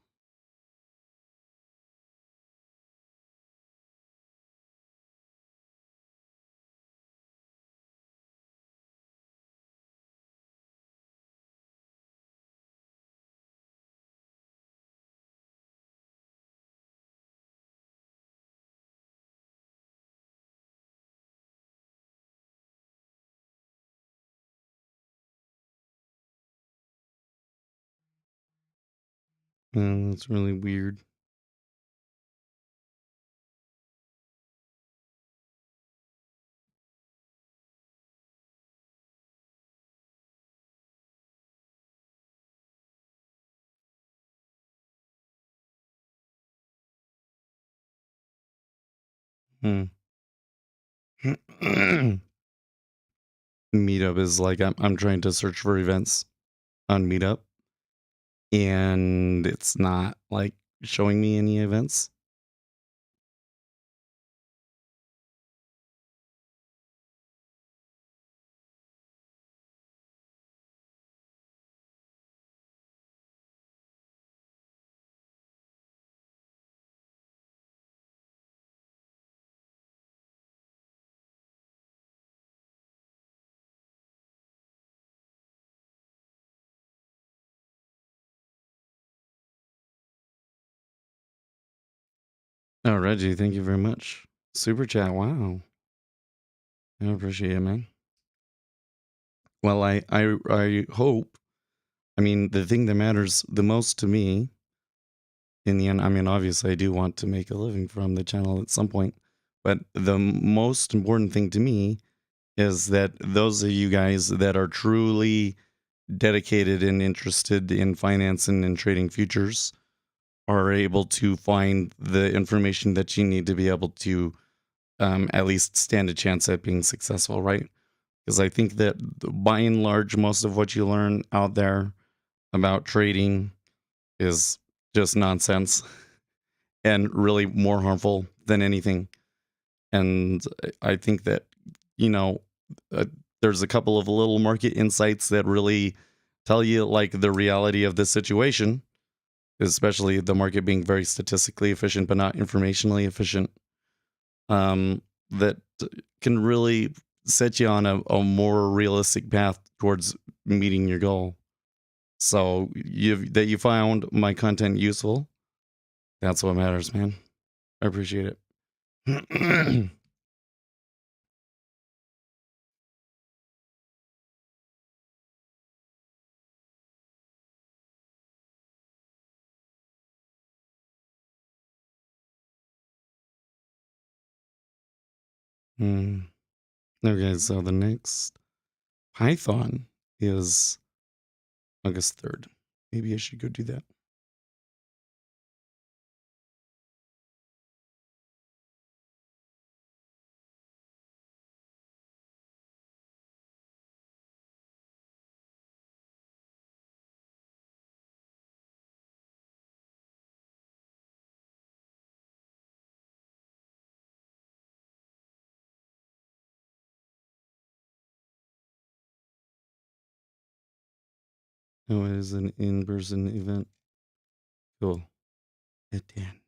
That's really weird. Hmm. Meetup is like I'm trying to search for events on Meetup, and it's not like showing me any events. Oh, Reggie, thank you very much. Super chat, wow. I appreciate it, man. Well, I hope. I mean, the thing that matters the most to me in the end, I mean, obviously, I do want to make a living from the channel at some point, but the most important thing to me is that those of you guys that are truly dedicated and interested in finance and in trading futures are able to find the information that you need to be able to at least stand a chance at being successful, right? Because I think that by and large, most of what you learn out there about trading is just nonsense and really more harmful than anything. And I think that, you know, uh, there's a couple of little market insights that really tell you like the reality of the situation, especially the market being very statistically efficient but not informationally efficient. That can really set you on a more realistic path towards meeting your goal. So that you found my content useful, that's what matters, man. I appreciate it. Hmm. Okay, so the next Python is August 3rd. Maybe I should go do that. Oh, it is an in-person event. Cool. At 10.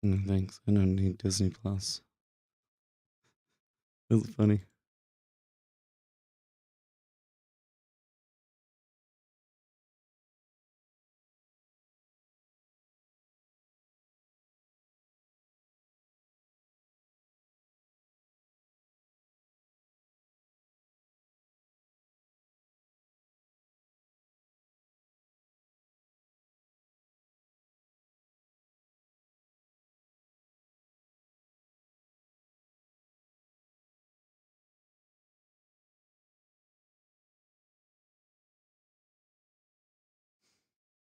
No, thanks. I don't need Disney Plus. That's funny.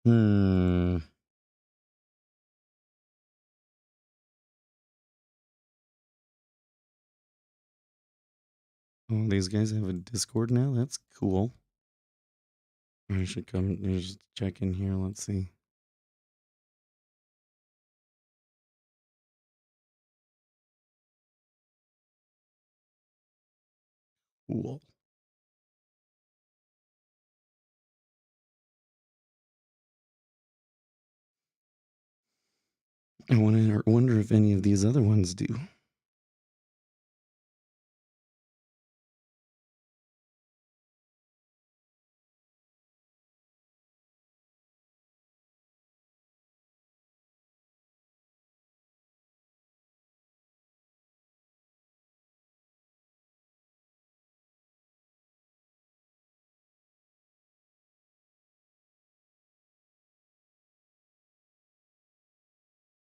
Hmm. Oh, these guys have a Discord now? That's cool. I should come just check in here. Let's see. Cool. I wonder if any of these other ones do.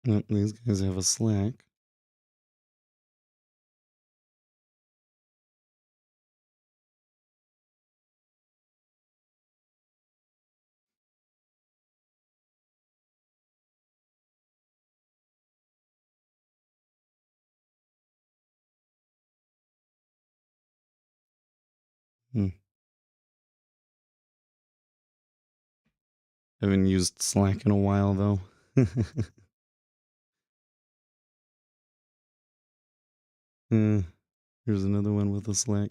Nope, these guys have a Slack. Hmm. Haven't used Slack in a while though. Here's another one with a Slack.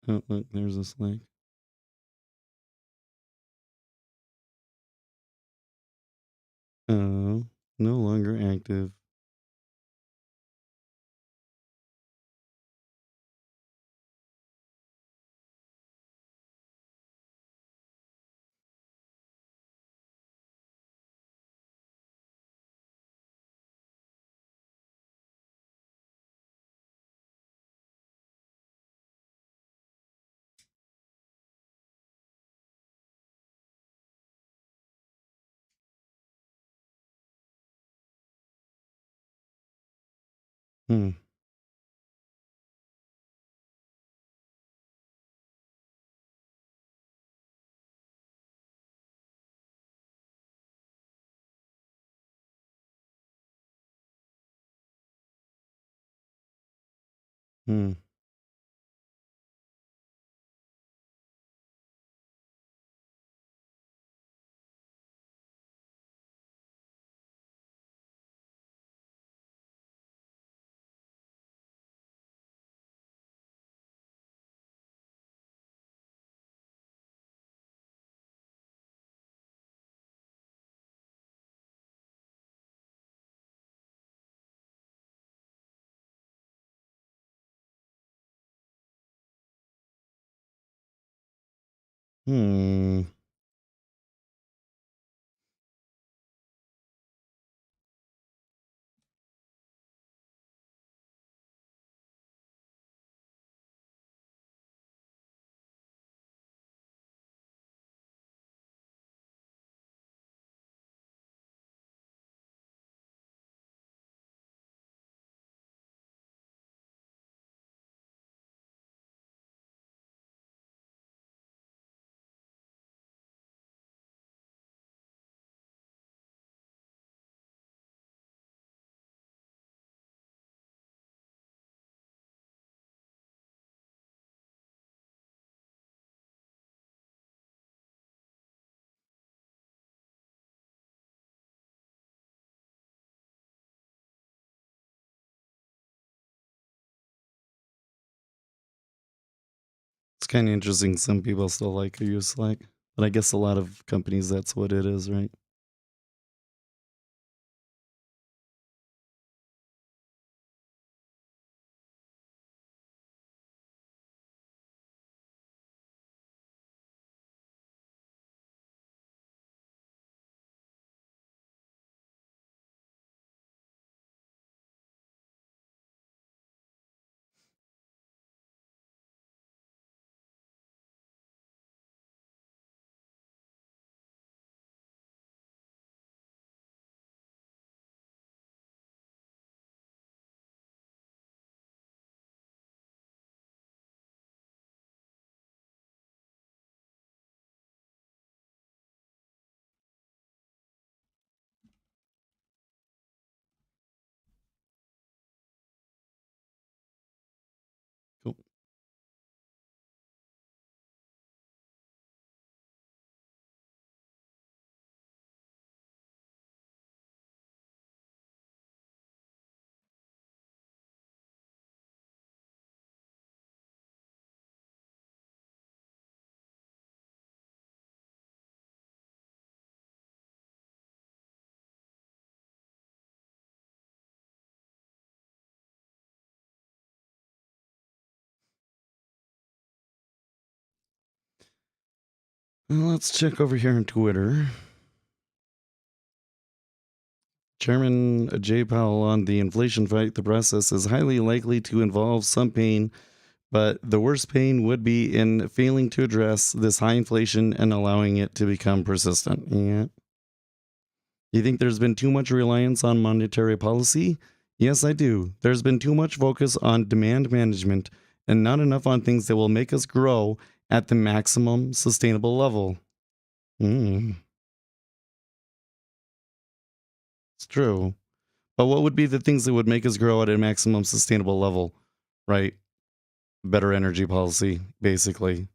Oh, look, there's a Slack. Oh, no longer active. Hmm. Hmm. Hmm. It's kind of interesting. Some people still like to use Slack, but I guess a lot of companies, that's what it is, right? Let's check over here on Twitter. Chairman Jay Powell on the inflation fight. The process is highly likely to involve some pain, but the worst pain would be in failing to address this high inflation and allowing it to become persistent. Yeah. You think there's been too much reliance on monetary policy? Yes, I do. There's been too much focus on demand management and not enough on things that will make us grow at the maximum sustainable level. It's true. But what would be the things that would make us grow at a maximum sustainable level? Right? Better energy policy, basically.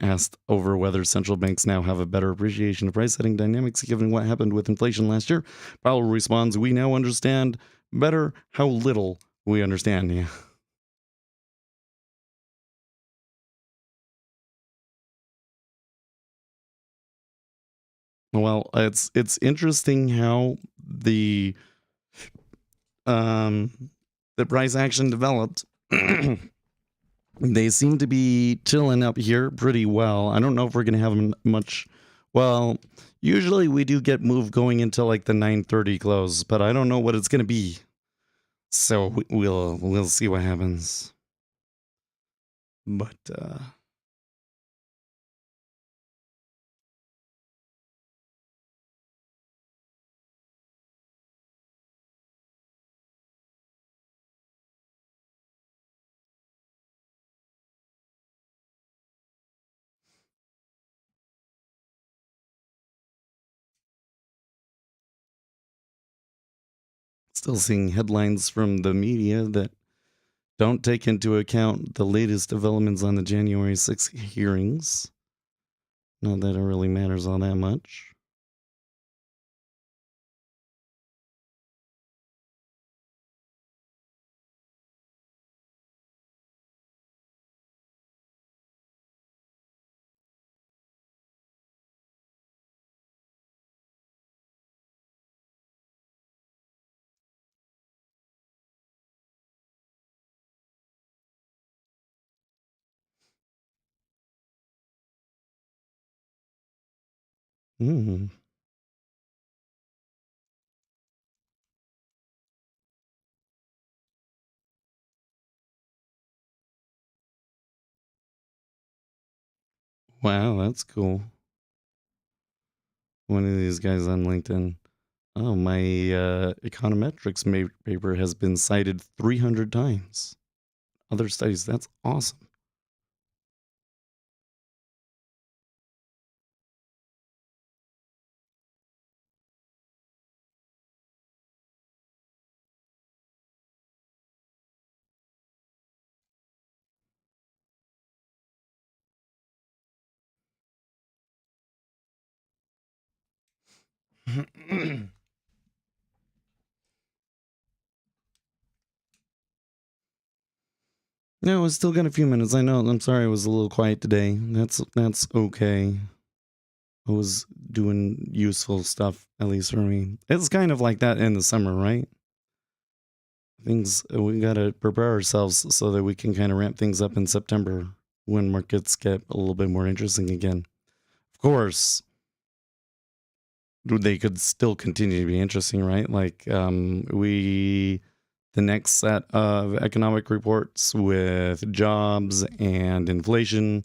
Asked over whether central banks now have a better appreciation of price setting dynamics given what happened with inflation last year. Powell responds, "We now understand better how little we understand." Yeah. Well, it's interesting how um the price action developed. They seem to be chilling up here pretty well. I don't know if we're going to have much. Well, usually we do get move going until like the 9:30 close, but I don't know what it's going to be. So we'll see what happens. But still seeing headlines from the media that don't take into account the latest developments on the January 6th hearings. Not that it really matters all that much. Hmm. Wow, that's cool. One of these guys on LinkedIn. Oh, my econometrics paper has been cited 300 times. Other studies, that's awesome. No, it's still got a few minutes. I know. I'm sorry, I was a little quiet today. That's okay. I was doing useful stuff, at least for me. It's kind of like that in the summer, right? Things we gotta prepare ourselves so that we can kind of ramp things up in September when markets get a little bit more interesting again. Of course, they could still continue to be interesting, right? Like the next set of economic reports with jobs and inflation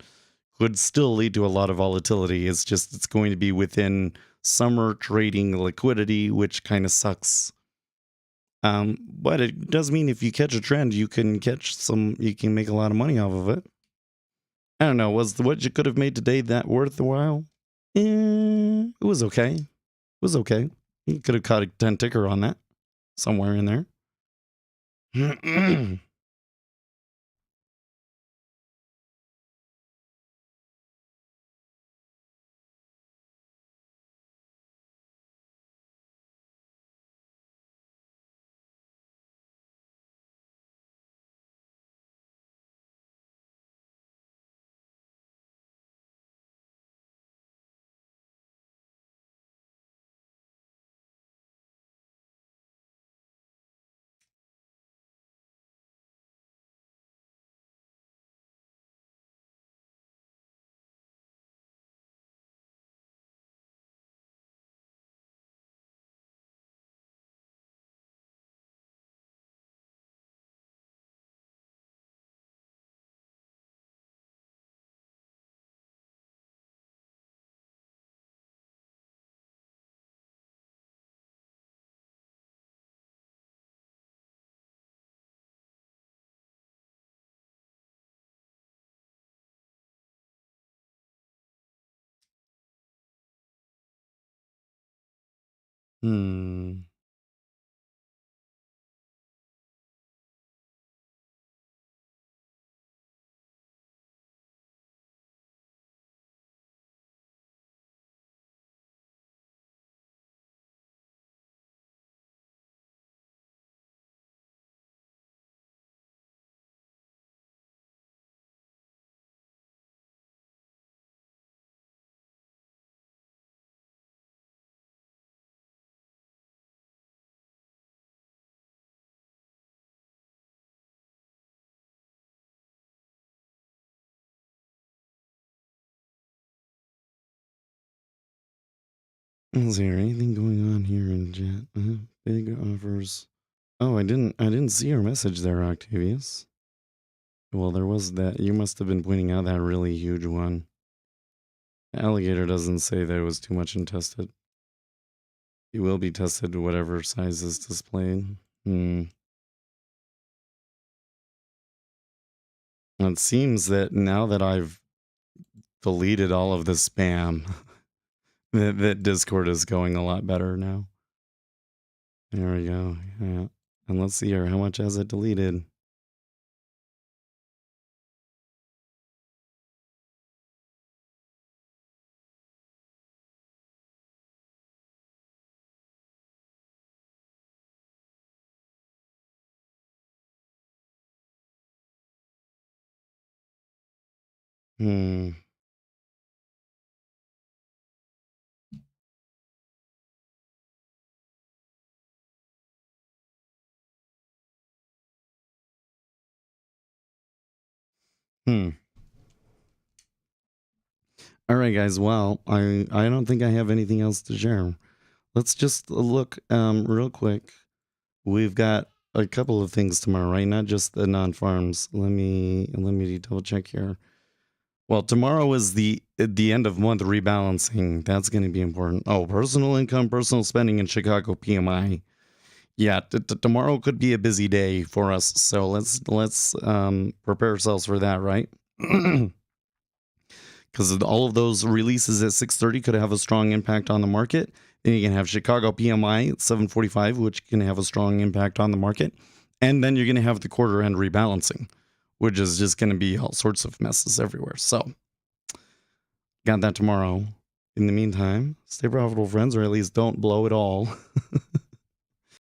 could still lead to a lot of volatility. It's going to be within summer trading liquidity, which kind of sucks. But it does mean if you catch a trend, you can make a lot of money off of it. I don't know, was what you could have made today that worthwhile? It was okay. It was okay. You could have caught a 10 ticker on that somewhere in there. Hmm. Is there anything going on here in chat? Big offers. Oh, I didn't see your message there, Octavius. Well, there was that. You must have been pointing out that really huge one. Alligator doesn't say that it was too much untested. It will be tested whatever size is displayed. It seems that now that I've deleted all of the spam, that Discord is going a lot better now. There we go. Yeah. And let's see here. How much has it deleted? Hmm. All right, guys. Well, I don't think I have anything else to share. Let's just look real quick. We've got a couple of things tomorrow, right? Not just the non-farms. Let me double check here. Well, tomorrow is the end of month rebalancing. That's going to be important. Oh, personal income, personal spending, and Chicago PMI. Yeah, tomorrow could be a busy day for us. So let's prepare ourselves for that, right? Because all of those releases at 6:30 could have a strong impact on the market. Then you can have Chicago PMI at 7:45, which can have a strong impact on the market. And then you're going to have the quarter end rebalancing, which is just going to be all sorts of messes everywhere. So, got that tomorrow. In the meantime, stay profitable, friends, or at least don't blow it all.